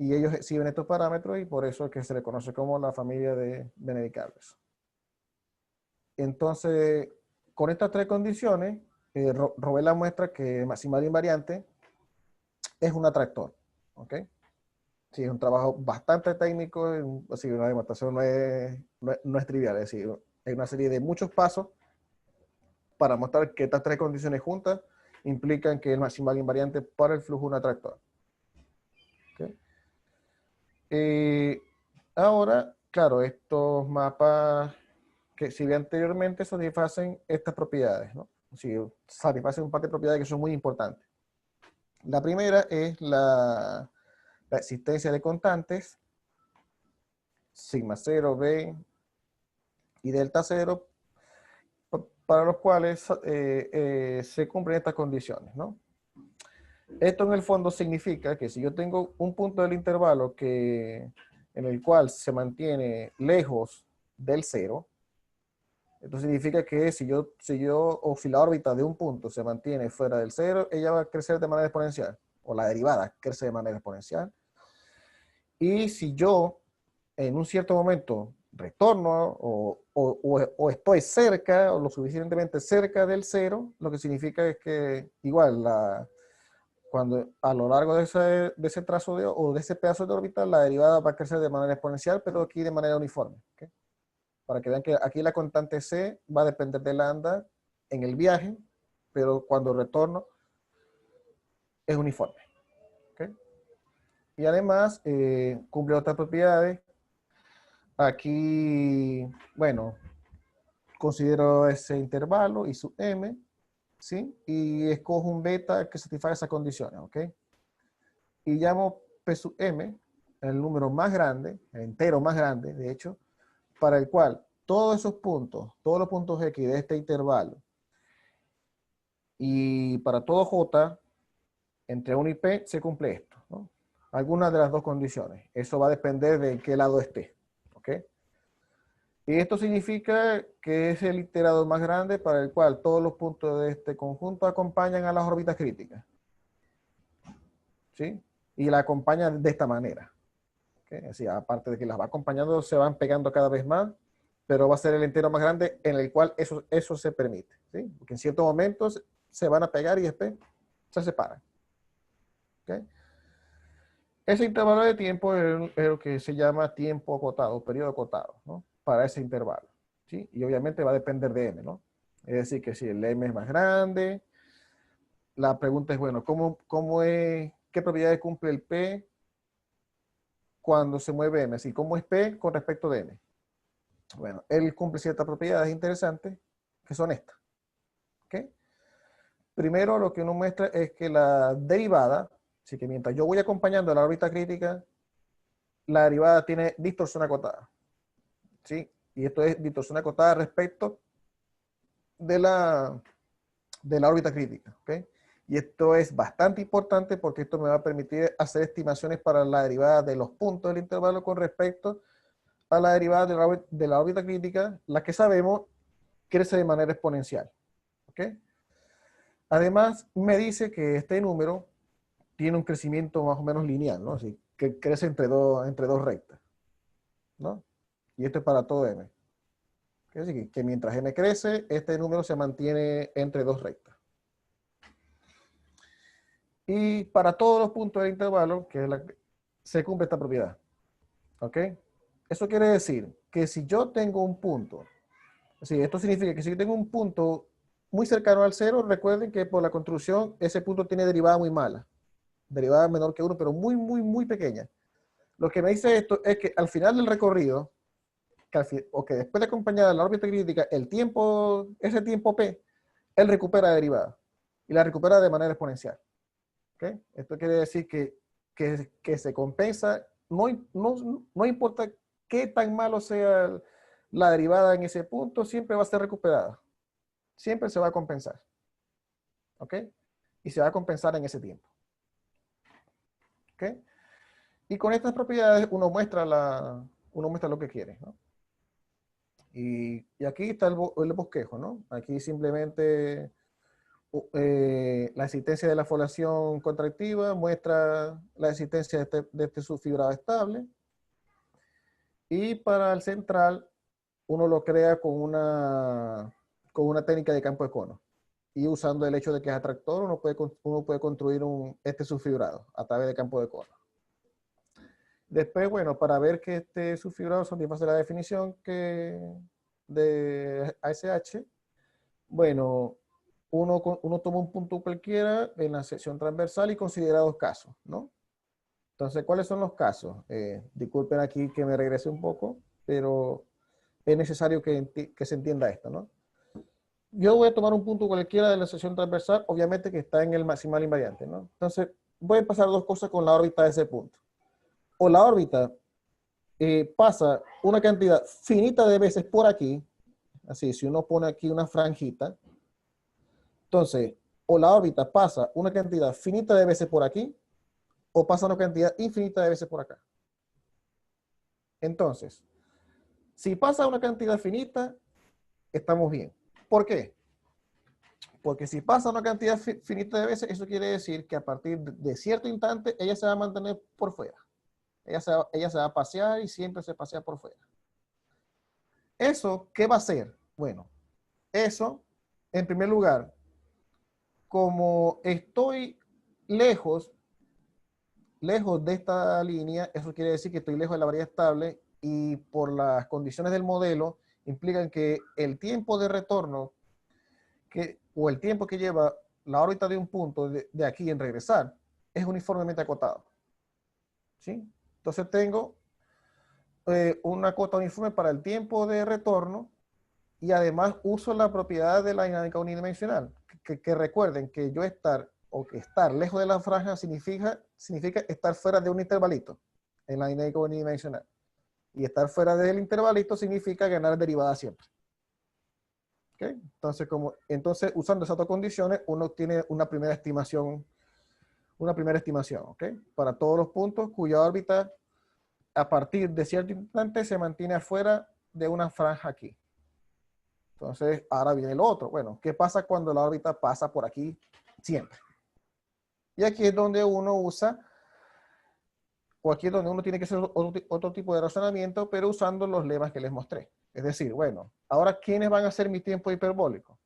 y ellos exhiben estos parámetros y por eso es que se le conoce como la familia de Benedict-Cabrels. Entonces, con estas tres condiciones, Rovella muestra que maximal invariante es un atractor. ¿Ok? Sí, es un trabajo bastante técnico, así una demostración no es trivial, es decir, hay una serie de muchos pasos para mostrar que estas tres condiciones juntas implican que el maximal invariante para el flujo es un atractor. ¿Okay? Ahora, claro, estos mapas que si vi anteriormente satisfacen estas propiedades, ¿no? Sí, satisfacen un par de propiedades que son muy importantes. La primera es la existencia de constantes, sigma 0, B y delta 0, para los cuales se cumplen estas condiciones, ¿no? Esto en el fondo significa que si yo tengo un punto del intervalo en el cual se mantiene lejos del 0, esto significa que si la órbita de un punto se mantiene fuera del 0, ella va a crecer de manera exponencial, o la derivada crece de manera exponencial. Y si yo en un cierto momento retorno o estoy cerca, o lo suficientemente cerca del 0, lo que significa es que igual cuando a lo largo de ese trazo o de ese pedazo de órbita, la derivada va a crecer de manera exponencial, pero aquí de manera uniforme. ¿Okay? Para que vean que aquí la constante C va a depender de lambda en el viaje, pero cuando retorno es uniforme. ¿Okay? Y además cumple otras propiedades. Aquí, bueno, considero ese intervalo y su m, ¿sí? Y escojo un beta que satisfaga esas condiciones, ¿ok? Y llamo P sub m, el número más grande, el entero más grande, de hecho, para el cual todos esos puntos, todos los puntos X de este intervalo, y para todo J, entre 1 y P, se cumple esto, ¿no? Algunas de las dos condiciones. Eso va a depender de en qué lado esté, ¿ok? Y esto significa que es el iterador más grande para el cual todos los puntos de este conjunto acompañan a las órbitas críticas. ¿Sí? Y la acompañan de esta manera. ¿Okay? Así, aparte de que las va acompañando, se van pegando cada vez más, pero va a ser el entero más grande en el cual eso se permite. ¿Sí? Porque en ciertos momentos se van a pegar y después se separan. ¿Okay? Ese intervalo de tiempo es lo que se llama tiempo acotado, periodo acotado, ¿no? Para ese intervalo. ¿Sí? Y obviamente va a depender de m, ¿no? Es decir, que si el m es más grande, la pregunta es, bueno, ¿qué propiedades cumple el p cuando se mueve m? Así, ¿cómo es p con respecto de m? Bueno, él cumple ciertas propiedades interesantes que son estas. ¿Okay? Primero, lo que uno muestra es que la derivada, así que mientras yo voy acompañando a la órbita crítica, la derivada tiene distorsión acotada. ¿Sí? Y esto es distorsión acotada respecto de la órbita crítica. ¿Okay? Y esto es bastante importante porque esto me va a permitir hacer estimaciones para la derivada de los puntos del intervalo con respecto a la derivada de la órbita crítica, la que sabemos crece de manera exponencial. ¿Okay? Además, me dice que este número tiene un crecimiento más o menos lineal, ¿no? Así, que crece entre dos rectas, ¿no? Y esto es para todo m. Quiere decir que mientras m crece, este número se mantiene entre dos rectas. Y para todos los puntos del intervalo, se cumple esta propiedad. ¿Ok? Eso quiere decir que si yo tengo un punto, esto significa que si yo tengo un punto muy cercano al 0, recuerden que por la construcción ese punto tiene derivada muy mala. Derivada menor que 1, pero muy, muy, muy pequeña. Lo que me dice esto es que al final del recorrido, que después de acompañar a la órbita crítica, ese tiempo P, él recupera derivada. Y la recupera de manera exponencial. ¿Okay? Esto quiere decir que se compensa, no importa qué tan malo sea la derivada en ese punto, siempre va a ser recuperada. Siempre se va a compensar. ¿Ok? Y se va a compensar en ese tiempo. ¿Ok? Y con estas propiedades uno muestra lo que quiere, ¿no? Y aquí está el bosquejo, ¿no? Aquí simplemente la existencia de la foliación contractiva, muestra la existencia de este subfibrado estable. Y para el central, uno lo crea con una técnica de campo de cono. Y usando el hecho de que es atractor, uno puede construir este subfibrado a través de campo de cono. Después, bueno, para ver que este subfibrado satisface la definición de ASH, bueno, uno toma un punto cualquiera en la sección transversal y considera dos casos, ¿no? Entonces, ¿cuáles son los casos? Disculpen aquí que me regrese un poco, pero es necesario que se entienda esto, ¿no? Yo voy a tomar un punto cualquiera de la sección transversal, obviamente que está en el maximal invariante, ¿no? Entonces, voy a pasar dos cosas con la órbita de ese punto. O la órbita pasa una cantidad finita de veces por aquí, así, si uno pone aquí una franjita, entonces, o la órbita pasa una cantidad finita de veces por aquí, o pasa una cantidad infinita de veces por acá. Entonces, si pasa una cantidad finita, estamos bien. ¿Por qué? Porque si pasa una cantidad finita de veces, eso quiere decir que a partir de cierto instante, ella se va a mantener por fuera. Ella se va a pasear y siempre se pasea por fuera. ¿Eso qué va a hacer? Bueno, eso, en primer lugar, como estoy lejos de esta línea, eso quiere decir que estoy lejos de la variedad estable y por las condiciones del modelo implican que el tiempo de retorno o el tiempo que lleva la órbita de un punto de aquí en regresar es uniformemente acotado. ¿Sí? Entonces tengo una cota uniforme para el tiempo de retorno y además uso la propiedad de la dinámica unidimensional. Que recuerden que yo estar lejos de la franja significa estar fuera de un intervalito en la dinámica unidimensional. Y estar fuera del intervalito significa ganar derivada siempre. ¿Okay? Entonces, usando esas dos condiciones, uno tiene una primera estimación, ¿okay? Para todos los puntos cuya órbita a partir de cierto instante se mantiene afuera de una franja aquí. Entonces, ahora viene lo otro. Bueno, ¿qué pasa cuando la órbita pasa por aquí siempre? Y aquí es donde uno usa, o aquí es donde uno tiene que hacer otro tipo de razonamiento, pero usando los lemas que les mostré. Es decir, bueno, ahora, ¿quiénes van a ser mi tiempo hiperbólico?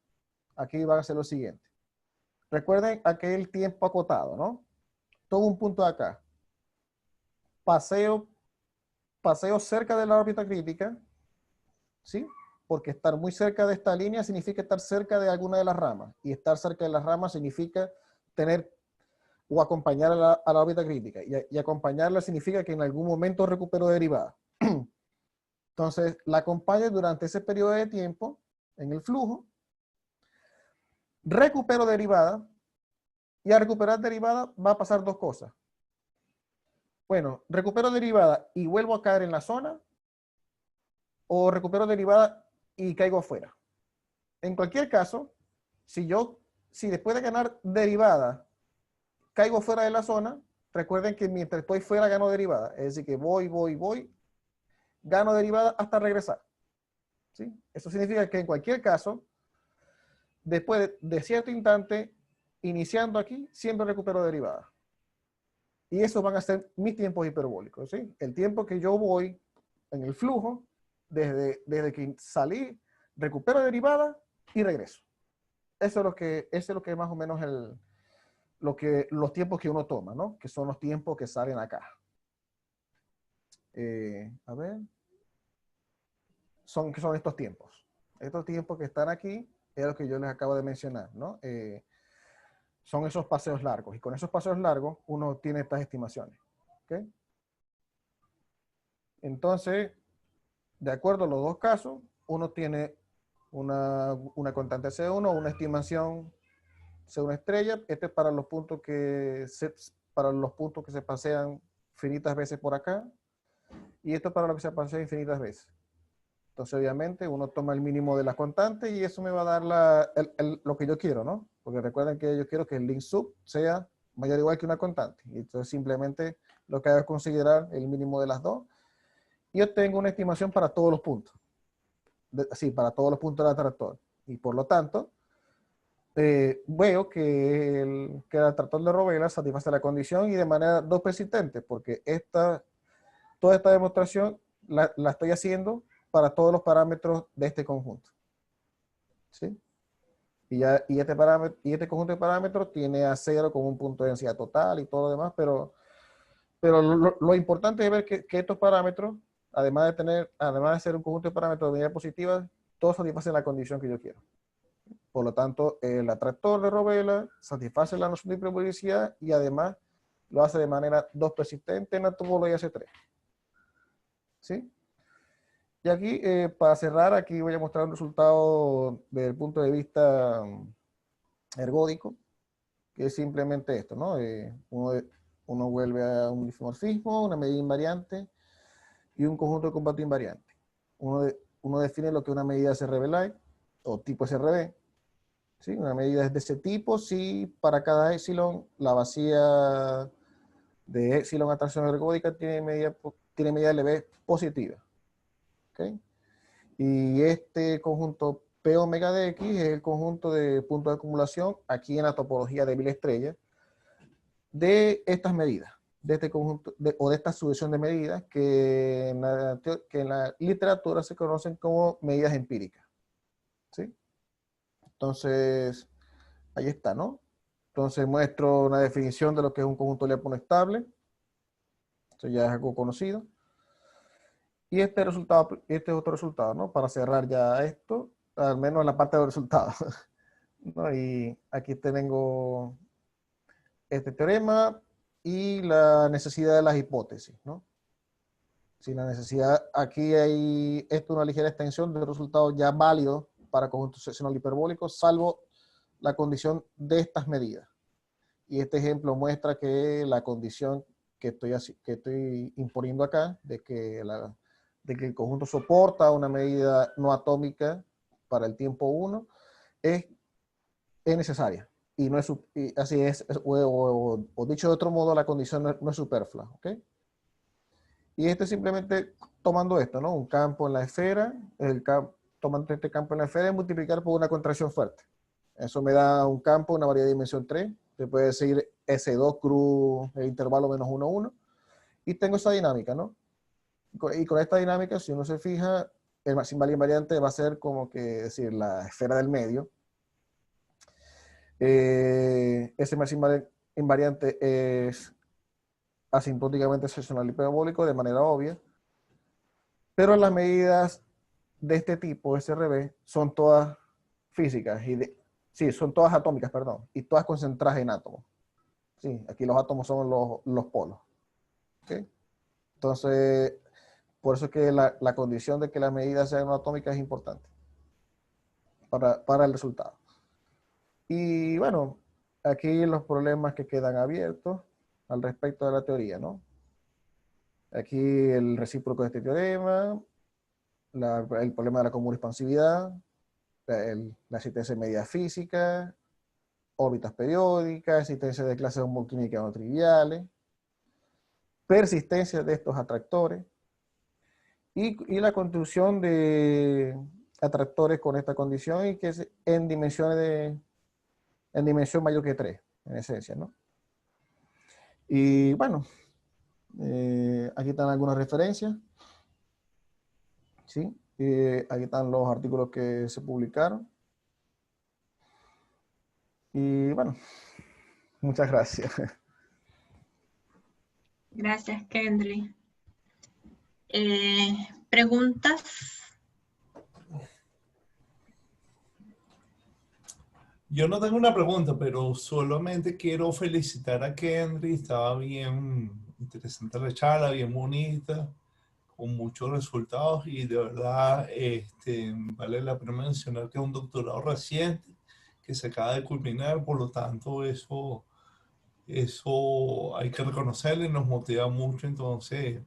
Aquí van a ser lo siguiente. Recuerden aquel tiempo acotado, ¿no? Todo un punto de acá. Paseo cerca de la órbita crítica, ¿sí? Porque estar muy cerca de esta línea significa estar cerca de alguna de las ramas. Y estar cerca de las ramas significa tener o acompañar a la órbita crítica. Y acompañarla significa que en algún momento recupero derivada. Entonces, la acompaño durante ese periodo de tiempo en el flujo, recupero derivada, y al recuperar derivada va a pasar dos cosas. Bueno, recupero derivada y vuelvo a caer en la zona, o recupero derivada y caigo afuera. En cualquier caso, si después de ganar derivada caigo fuera de la zona, recuerden que mientras estoy fuera gano derivada. Es decir, que voy, gano derivada hasta regresar. ¿Sí? Eso significa que en cualquier caso, después de cierto instante, iniciando aquí, siempre recupero derivada. Y esos van a ser mis tiempos hiperbólicos. ¿Sí? El tiempo que yo voy en el flujo, desde que salí, recupero derivada y regreso. Eso es lo que más o menos los tiempos que uno toma, ¿no? Que son los tiempos que salen acá. A ver. Son estos tiempos. Estos tiempos que están aquí es lo que yo les acabo de mencionar, ¿no? Son esos paseos largos. Y con esos paseos largos uno tiene estas estimaciones. ¿Okay? Entonces, de acuerdo a los dos casos, uno tiene una constante C1, una estimación C1 estrella. Este es para los puntos que se pasean infinitas veces por acá. Y esto es para lo que se pasea infinitas veces. Entonces, obviamente, uno toma el mínimo de las constantes y eso me va a dar lo que yo quiero, ¿no? Porque recuerden que yo quiero que el link sub sea mayor o igual que una constante. Y entonces, simplemente lo que hago es considerar el mínimo de las dos. Y obtengo una estimación para todos los puntos. Sí, para todos los puntos del atractor. Y por lo tanto, veo que que el atractor de Rovella satisface la condición y de manera dos persistente, porque toda esta demostración la estoy haciendo para todos los parámetros de este conjunto. ¿Sí? Y este conjunto de parámetros tiene a 0 como un punto de densidad total y todo lo demás, pero lo importante es ver que estos parámetros, además de ser un conjunto de parámetros de medida positiva, todos satisfacen la condición que yo quiero. Por lo tanto, el atractor de Rovella satisface la noción de hiperbolicidad y además lo hace de manera dos persistente en la topología C3. ¿Sí? Y aquí, para cerrar, aquí voy a mostrar un resultado desde el punto de vista ergódico, que es simplemente esto, ¿no? Uno vuelve a un dimorfismo, una medida invariante y un conjunto de compacto invariante. Uno define lo que es una medida SRB-like o tipo SRB. ¿Sí? Una medida es de ese tipo si para cada epsilon la vacía de epsilon atracción ergódica tiene medida LB positiva. ¿Okay? Y este conjunto P omega de X es el conjunto de puntos de acumulación aquí en la topología de Mil estrellas de estas medidas, de este conjunto o de esta sucesión de medidas que en la literatura se conocen como medidas empíricas. ¿Sí? Entonces, ahí está, ¿no? Entonces muestro una definición de lo que es un conjunto Lyapunov estable. Esto ya es algo conocido. Y este es otro resultado, ¿no? Para cerrar ya esto, al menos en la parte de los resultados. ¿No? Y aquí tengo este teorema y la necesidad de las hipótesis, ¿no? Si la necesidad, aquí hay una ligera extensión de resultados ya válidos para conjuntos seccional hiperbólicos, salvo la condición de estas medidas. Y este ejemplo muestra que la condición que estoy imponiendo acá, de que el conjunto soporta una medida no atómica para el tiempo 1, es necesaria. Y no es, y así es, o dicho de otro modo, la condición no es superflua. ¿Okay? Y simplemente tomando esto, ¿no? Un campo en la esfera, tomando este campo en la esfera y multiplicar por una contracción fuerte. Eso me da un campo, una variedad de dimensión 3. Se puede decir S2 cruz el intervalo menos 1, 1. Y tengo esa dinámica, ¿no? Y con esta dinámica, si uno se fija, el maximal invariante va a ser como que decir la esfera del medio. Ese maximal invariante es asintóticamente seccional hiperbólico de manera obvia. Pero las medidas de este tipo, SRB, son todas físicas. Sí, son todas atómicas, perdón. Y todas concentradas en átomos. Sí, aquí los átomos son los polos. ¿Okay? Entonces, por eso es que la condición de que las medidas sean no atómicas es importante para el resultado. Y bueno, aquí los problemas que quedan abiertos al respecto de la teoría, ¿no? Aquí el recíproco de este teorema, el problema de la común expansividad, la existencia de medidas físicas, órbitas periódicas, existencia de clases homoquímicas no triviales, persistencia de estos atractores y la construcción de atractores con esta condición y que es en dimensión mayor que 3, en esencia, ¿no? Y bueno, aquí están algunas referencias, ¿sí? Aquí están los artículos que se publicaron. Y bueno, muchas gracias. Gracias, Kendry. ¿Preguntas? Yo no tengo una pregunta, pero solamente quiero felicitar a Kendry. Estaba bien interesante la charla, bien bonita, con muchos resultados y de verdad vale la pena mencionar que es un doctorado reciente que se acaba de culminar, por lo tanto eso hay que reconocerle y nos motiva mucho. Entonces,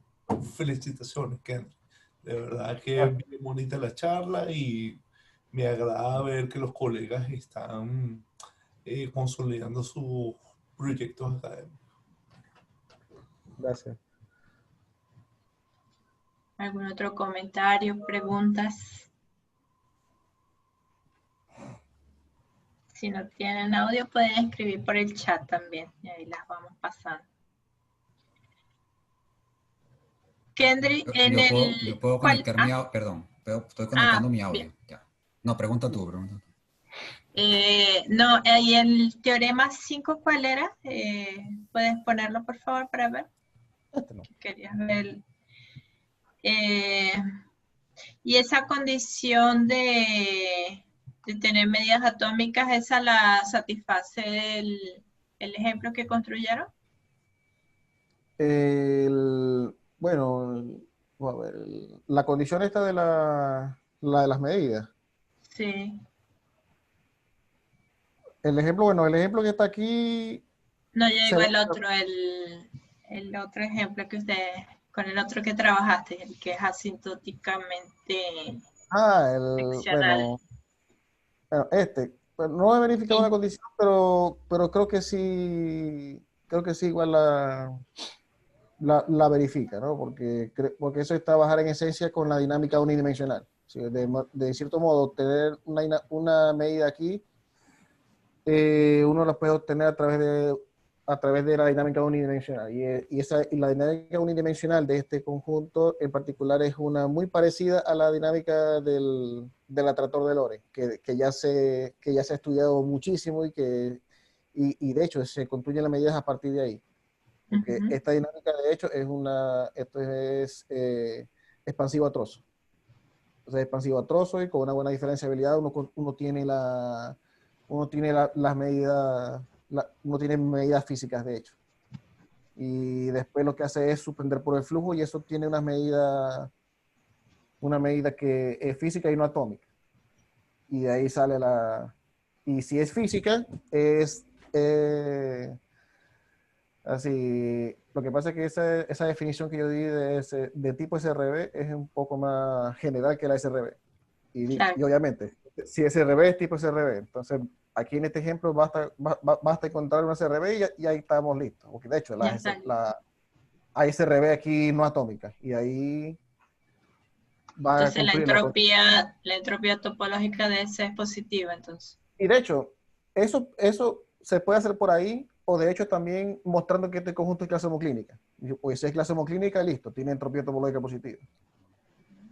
felicitaciones, Kendry. De verdad que es bien bonita la charla y me agrada ver que los colegas están consolidando sus proyectos académicos. Gracias. ¿Algún otro comentario, preguntas? Si no tienen audio, pueden escribir por el chat también. Y ahí las vamos pasando. Kendry, en Yo puedo ¿cuál? conectar mi audio, perdón, estoy conectando mi audio. Bien. Ya. No, pregunta tú. No, y el teorema 5, ¿cuál era? ¿Puedes ponerlo, por favor, para ver? No. Querías ver. Y esa condición de tener medidas atómicas, ¿esa la satisface el ejemplo que construyeron? Bueno, a ver, la condición esta de la de las medidas. Sí. El ejemplo que está aquí No, yo se digo ve. el otro ejemplo que con el otro que trabajaste, el que es asintóticamente seccional. Bueno, pues, no he verificado Sí. una condición, pero creo que sí igual la verifica, ¿no? Porque eso está bajar en esencia con la dinámica unidimensional. ¿Sí? De cierto modo, obtener una medida aquí, uno la puede obtener a través de la dinámica unidimensional. Y la dinámica unidimensional de este conjunto en particular es una muy parecida a la dinámica del atractor de Lorentz, que ya se ha estudiado muchísimo y de hecho se construyen las medidas a partir de ahí. Porque esta dinámica de hecho esto es expansivo a trozo. Entonces expansivo a trozo y con una buena diferenciabilidad uno tiene las medidas, uno tiene medidas físicas de hecho. Y después lo que hace es suspender por el flujo y eso tiene una medida que es física y no atómica. Y de ahí sale y si es física, es así. Lo que pasa es que esa definición que yo di de tipo SRB es un poco más general que la SRB. Claro. Y obviamente, si SRB es tipo SRB, entonces aquí en este ejemplo basta encontrar una SRB y ahí estamos listos. Porque de hecho, hay SRB aquí no atómica y ahí va a Entonces cumplir la entropía topológica de ese es positiva, entonces. Y de hecho, eso se puede hacer por ahí, o de hecho también mostrando que este conjunto es clase homoclínica. Pues si es clase homoclínica, listo, tiene entropía topológica positiva.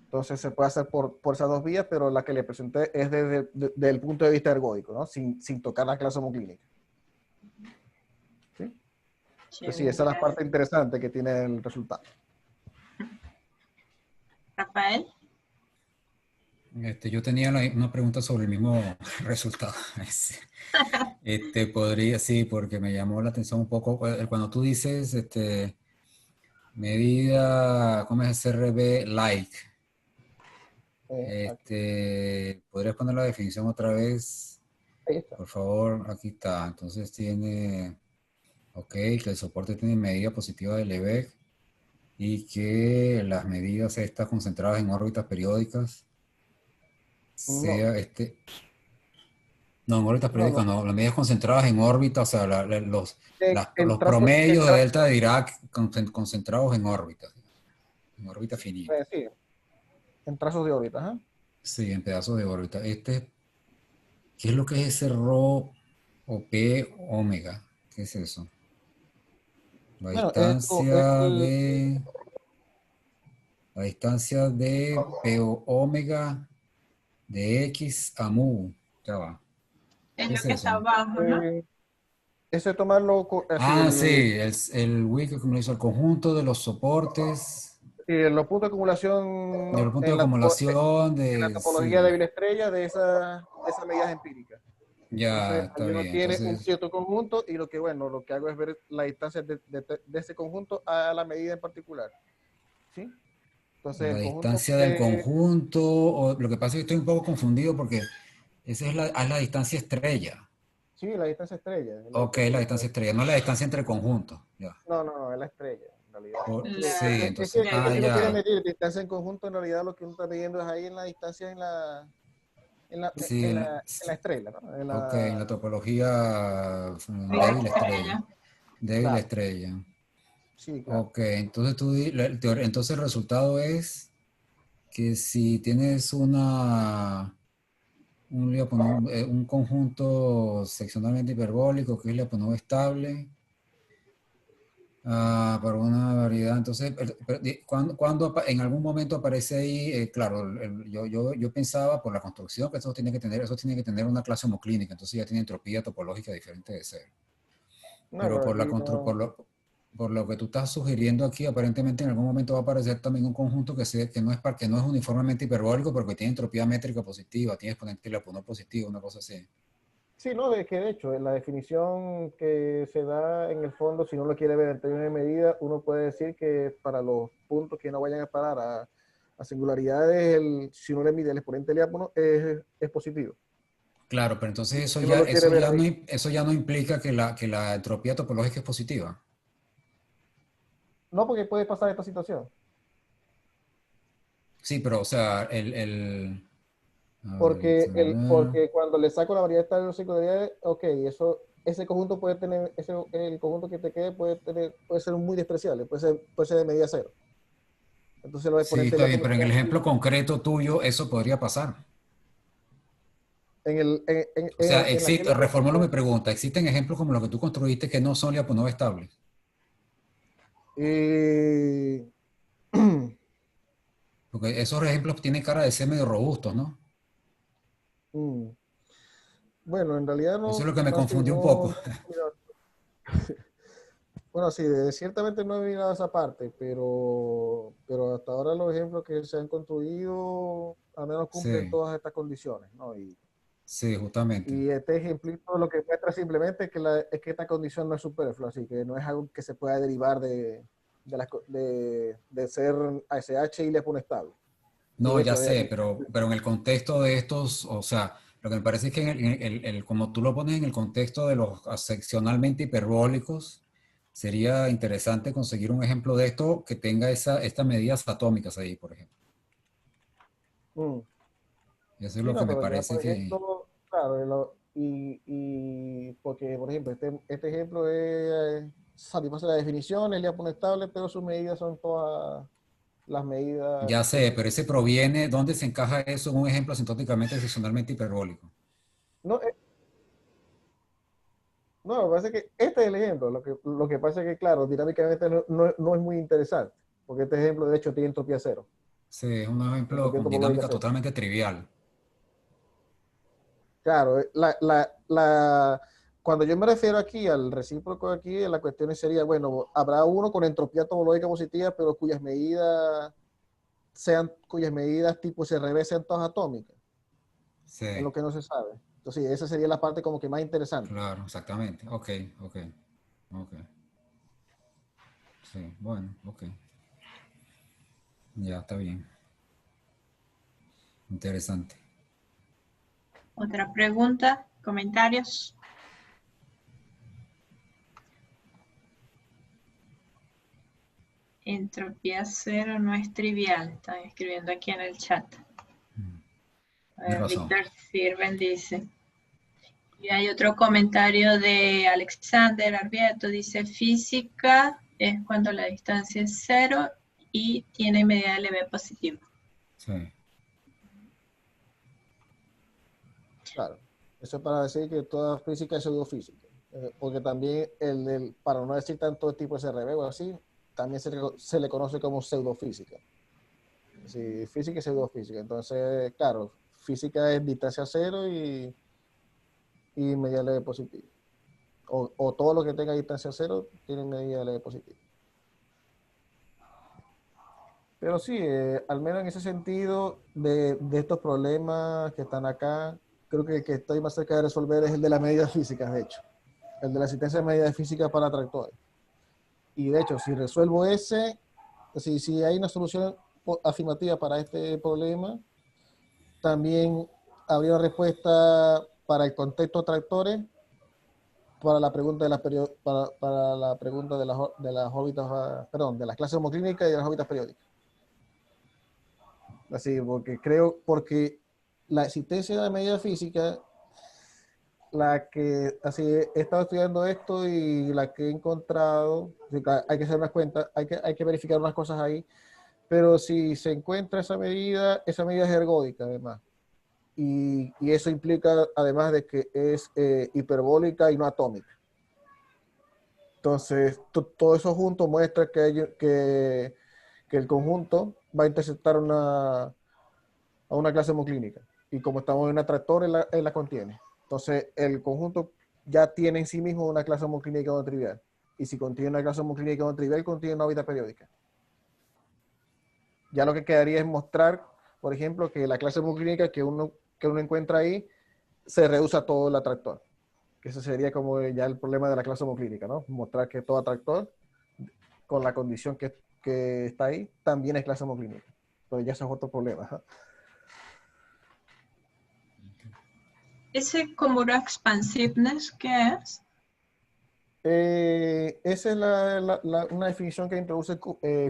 Entonces se puede hacer por esas dos vías, pero la que le presenté es desde el punto de vista ergódico, ¿no? Sin tocar la clase homoclínica. ¿Sí? Entonces, sí, esa es la parte interesante que tiene el resultado. Rafael. Yo tenía una pregunta sobre el mismo resultado. Podría, sí, porque me llamó la atención un poco cuando tú dices medida, ¿cómo es SRB like? ¿Podrías poner la definición otra vez? Ahí está. Por favor, aquí está. Entonces tiene, que el soporte tiene medida positiva de Lebesgue y que las medidas estas concentradas en órbitas periódicas sea no, en órbitas periódicas no, las medidas concentradas en órbita, o sea, los promedios de delta de Dirac concentrados en órbita finita. Sí, en trazos de órbita, ¿eh? Sí, en pedazos de órbita. ¿Qué es lo que es ese Rho o P omega? ¿Qué es eso? La distancia de P omega de X a mu. Ya va. Es lo que está abajo, ¿no? Eso es tomarlo sí, el Wick como lo hizo el conjunto de los soportes. Los puntos de acumulación De los puntos de acumulación en la topología de Vila-Estrella de esas medidas empíricas. Ya, entonces, está uno bien. tiene un cierto conjunto y lo que hago es ver la distancia de ese conjunto a la medida en particular. ¿Sí? Entonces, la distancia del conjunto, o lo que pasa es que estoy un poco confundido porque esa es la distancia estrella. Sí, la distancia estrella. La distancia estrella, no la distancia entre conjuntos. Ya. No, es la estrella. En realidad. Sí, entonces. Si uno quiere medir distancia en conjunto, en realidad lo que uno está midiendo es ahí en la distancia en la estrella, ¿no? En la topología débil estrella. Débil estrella. Sí, claro. Entonces entonces el resultado es que si tienes una un conjunto seccionalmente hiperbólico que es Lyapunov estable para una variedad. Entonces, cuando en algún momento aparece ahí, claro, yo pensaba por la construcción que eso tiene que tener una clase homoclínica, entonces ya tiene entropía topológica diferente de cero. No, Pero pero por, aquí no. por lo que tú estás sugiriendo aquí, aparentemente en algún momento va a aparecer también un conjunto que no es uniformemente hiperbólico, porque tiene entropía métrica positiva, tiene exponente Lyapunov positivo, una cosa así. Sí, no, es que de hecho, en la definición que se da en el fondo, si no lo quiere ver en términos de medida, uno puede decir que para los puntos que no vayan a parar a singularidades, si uno le mide el exponente Lyapunov, es positivo. Claro, pero entonces Si uno lo quiere ver ahí. eso ya no implica que la entropía topológica es positiva. No, porque puede pasar esta situación. Sí, pero o sea, a ver, Porque cuando le saco la variedad de estados singularidades, ok, ese conjunto puede tener, el conjunto que te quede puede ser muy despreciable, puede ser de medida cero. Entonces los sí, exponentes está de bien, Lyapunov pero en el quedan ejemplo concreto tuyo eso podría pasar. en, el, O sea, en aquel reformulo mi ejemplo. pregunta, ¿existen ejemplos como los que tú construiste que no son Lyapunov estables? Eh, Porque esos ejemplos tienen cara de ser medio robustos, ¿no? mm, bueno, en realidad Eso es no, lo que me así confundió un no, poco. no, bueno, sí, ciertamente no he mirado esa parte, pero hasta ahora los ejemplos que se han construido al menos cumplen Sí, todas estas condiciones, ¿no? sí, justamente. Y este ejemplito lo que muestra simplemente es que esta condición no es superflua, así que no es algo que se pueda derivar de ser ASH y Lyapunov estable. Y No, de ya hecho, sé, pero en el contexto de estos, o sea, lo que me parece es que como tú lo pones en el contexto de los seccionalmente hiperbólicos, sería interesante conseguir un ejemplo de esto que tenga estas medidas atómicas ahí, por ejemplo. mm, Eso es sí, lo que no, me pero ya, parece por que... ejemplo, claro, y porque, por ejemplo, este ejemplo satisface la definición, el Lyapunov estable, pero sus medidas son todas las medidas Ya sé, que... pero ese proviene, ¿dónde se encaja eso en un ejemplo asintóticamente seccionalmente hiperbólico? No, no, me parece que este es el ejemplo. Lo que pasa es que, claro, dinámicamente no es muy interesante, porque este ejemplo, de hecho, tiene entropía cero, Sí, es un ejemplo entropía con topológica dinámica cero. totalmente trivial. Claro, cuando yo me refiero aquí al recíproco aquí, la cuestión sería, bueno, habrá uno con entropía topológica positiva, pero cuyas medidas tipo SRB sean todas atómicas, Sí, en lo que no se sabe. Entonces, esa sería la parte como que más interesante. claro, exactamente. Ok, ok, ok. Sí, bueno, ok. Ya está bien. Interesante. Otra pregunta, comentarios. Entropía cero no es trivial. Están escribiendo aquí en el chat. Tienes razón. Víctor Sirven dice. Y hay otro comentario de Alexander Arbieto. Dice, física es cuando la distancia es cero y tiene medida de LB positiva. Sí. Claro, eso es para decir que toda física es pseudofísica, porque también para no decir tanto tipo de SRB o así, también se le conoce como pseudofísica. Sí, física y pseudofísica. Entonces, claro, física es distancia cero y medida leve positiva. O todo lo que tenga distancia cero tiene medida leve positiva. Pero sí, al menos en ese sentido de estos problemas que están acá, creo que el que estoy más cerca de resolver es el de las medidas físicas, de hecho. El de la asistencia de medidas físicas para tractores. Y de hecho, si resuelvo si hay una solución afirmativa para este problema, también habría una respuesta para el contexto tractores, para la pregunta para la pregunta de las órbitas, perdón, de las clases homoclínicas y de las órbitas periódicas. Así, porque la existencia de medida física, así he estado estudiando esto y la que he encontrado, hay que hacer unas cuentas, hay que verificar unas cosas ahí, pero si se encuentra esa medida es ergódica además. y eso implica además de que es hiperbólica y no atómica. Entonces, todo eso junto muestra que el conjunto va a interceptar a una clase homoclínica. Y como estamos en un atractor, él la contiene. Entonces, el conjunto ya tiene en sí mismo una clase homoclínica no trivial. Y si contiene una clase homoclínica no trivial, contiene una órbita periódica. Ya lo que quedaría es mostrar, por ejemplo, que la clase homoclínica que uno encuentra ahí se reduce a todo el atractor. Que ese sería como ya el problema de la clase homoclínica, ¿no? Mostrar que todo atractor, con la condición que está ahí, también es clase homoclínica. Entonces ya eso es otro problema. ¿Ese Komuro expansiveness qué es? Esa es una definición que introduce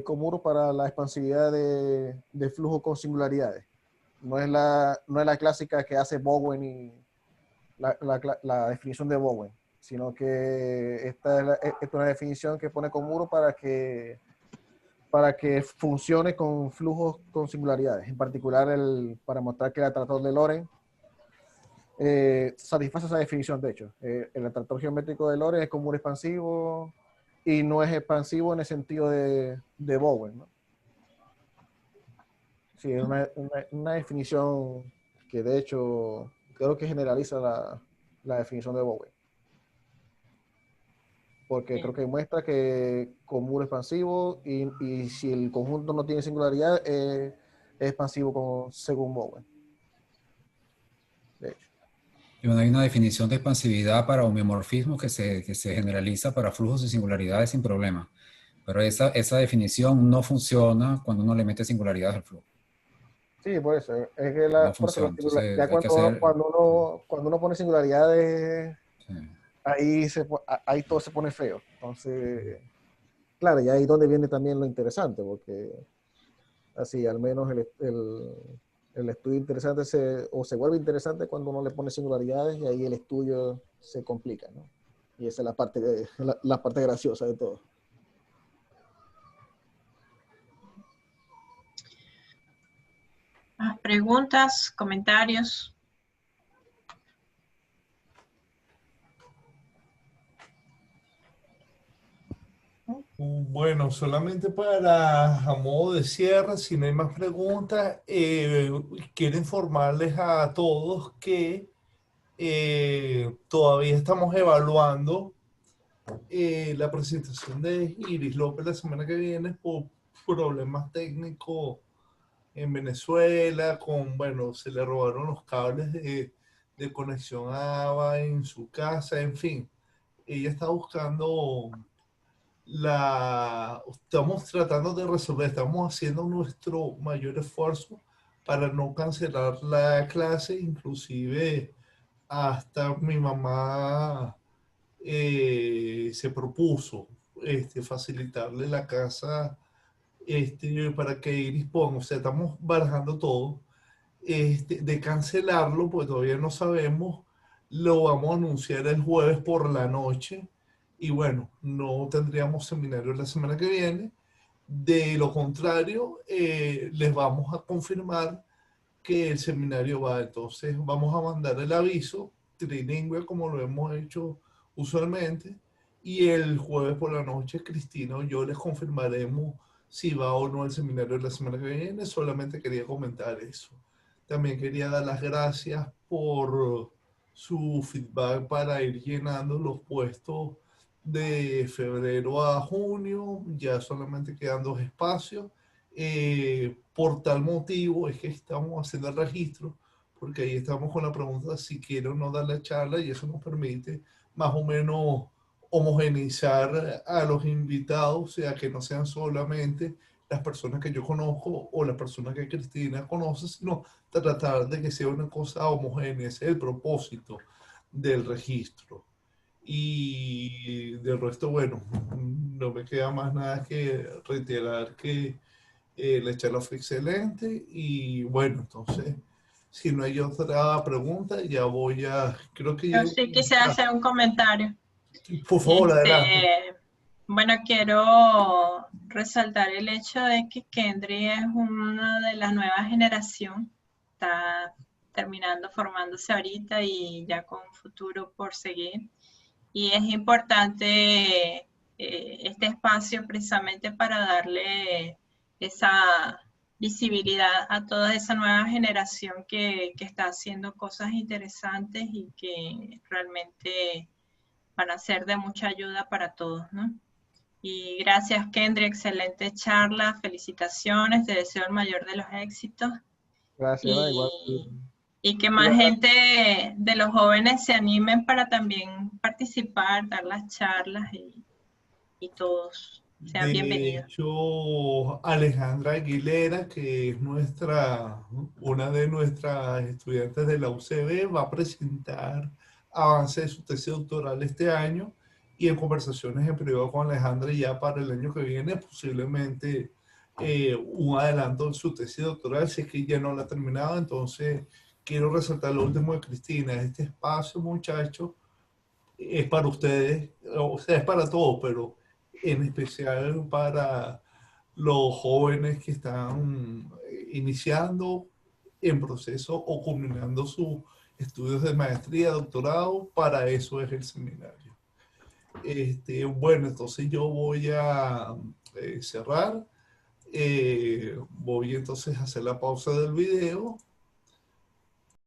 Komuro para la expansividad de flujo con singularidades. No es la clásica que hace Bowen y la definición de Bowen, sino que esta es una definición que pone Komuro para que funcione con flujos con singularidades. En particular, para mostrar que el atractor de Lorentz satisface esa definición, de hecho. El atractor geométrico de Lorentz es como un expansivo y no es expansivo en el sentido de Bowen, ¿no? Sí, es una definición que de hecho creo que generaliza la definición de Bowen. Porque creo que muestra que Komuro es expansivo y si el conjunto no tiene singularidad, es expansivo según Bowen. De hecho. Y bueno, hay una definición de expansividad para homeomorfismo que se generaliza para flujos y singularidades sin problema. Pero esa definición no funciona cuando uno le mete singularidades al flujo. Sí, por eso. Es que No funciona. Entonces, ya hay que hacer... cuando uno pone singularidades, Sí. ahí todo se pone feo. Entonces, claro, y ahí es donde viene también lo interesante, porque así al menos el estudio interesante se vuelve interesante cuando uno le pone singularidades y ahí el estudio se complica, ¿no? Y esa es la parte graciosa de todo. ¿Más preguntas, comentarios? Bueno, solamente para a modo de cierre, si no hay más preguntas, quiero informarles a todos que todavía estamos evaluando la presentación de Iris López la semana que viene por problemas técnicos en Venezuela, bueno, se le robaron los cables de conexión a ABA en su casa, en fin. Ella está buscando estamos tratando de resolver, estamos haciendo nuestro mayor esfuerzo para no cancelar la clase, inclusive hasta mi mamá se propuso facilitarle la casa para que Iris ponga, o sea, estamos barajando todo, de cancelarlo, pues todavía no sabemos, lo vamos a anunciar el jueves por la noche y bueno, no tendríamos seminario la semana que viene. De lo contrario, les vamos a confirmar que el seminario va. Entonces vamos a mandar el aviso trilingüe como lo hemos hecho usualmente y el jueves por la noche Cristina o yo les confirmaremos si va o no el seminario de la semana que viene. Solamente quería comentar eso. También quería dar las gracias por su feedback para ir llenando los puestos de febrero a junio. Ya solamente quedan 2 espacios. Por tal motivo es que estamos haciendo el registro, porque ahí estamos con la pregunta de si quiero o no dar la charla y eso nos permite más o menos homogeneizar a los invitados, o sea, que no sean solamente las personas que yo conozco o las personas que Cristina conoce, sino tratar de que sea una cosa homogénea. Ese es el propósito del registro. Y del resto, bueno, no me queda más nada que reiterar que la charla fue excelente y bueno, entonces, si no hay otra pregunta, ya voy creo que ya... Yo sí quise hacer un comentario. Por favor, adelante. Bueno, quiero resaltar el hecho de que Kendry es una de la nueva generación. Está terminando, formándose ahorita y ya con un futuro por seguir. Y es importante este espacio precisamente para darle esa visibilidad a toda esa nueva generación que está haciendo cosas interesantes y que realmente van a ser de mucha ayuda para todos, ¿no? Y gracias, Kendry, excelente charla, felicitaciones, te deseo el mayor de los éxitos. Gracias, ¿no? Igual, Y que más gente de los jóvenes se animen para también participar, dar las charlas y todos sean De bienvenidos. hecho, Alejandra Aguilera, que es una de nuestras estudiantes de la UCB, va a presentar avance de su tesis doctoral este año, y en conversaciones en privado con Alejandra ya para el año que viene, posiblemente un adelanto de su tesis doctoral, si es que ya no la ha terminado. Entonces, quiero resaltar lo último de Cristina. Este espacio, muchachos, es para ustedes, o sea, es para todos, pero en especial para los jóvenes que están iniciando en proceso o culminando sus estudios de maestría, doctorado. Para eso es el seminario. Bueno, entonces yo voy a cerrar. Voy entonces a hacer la pausa del video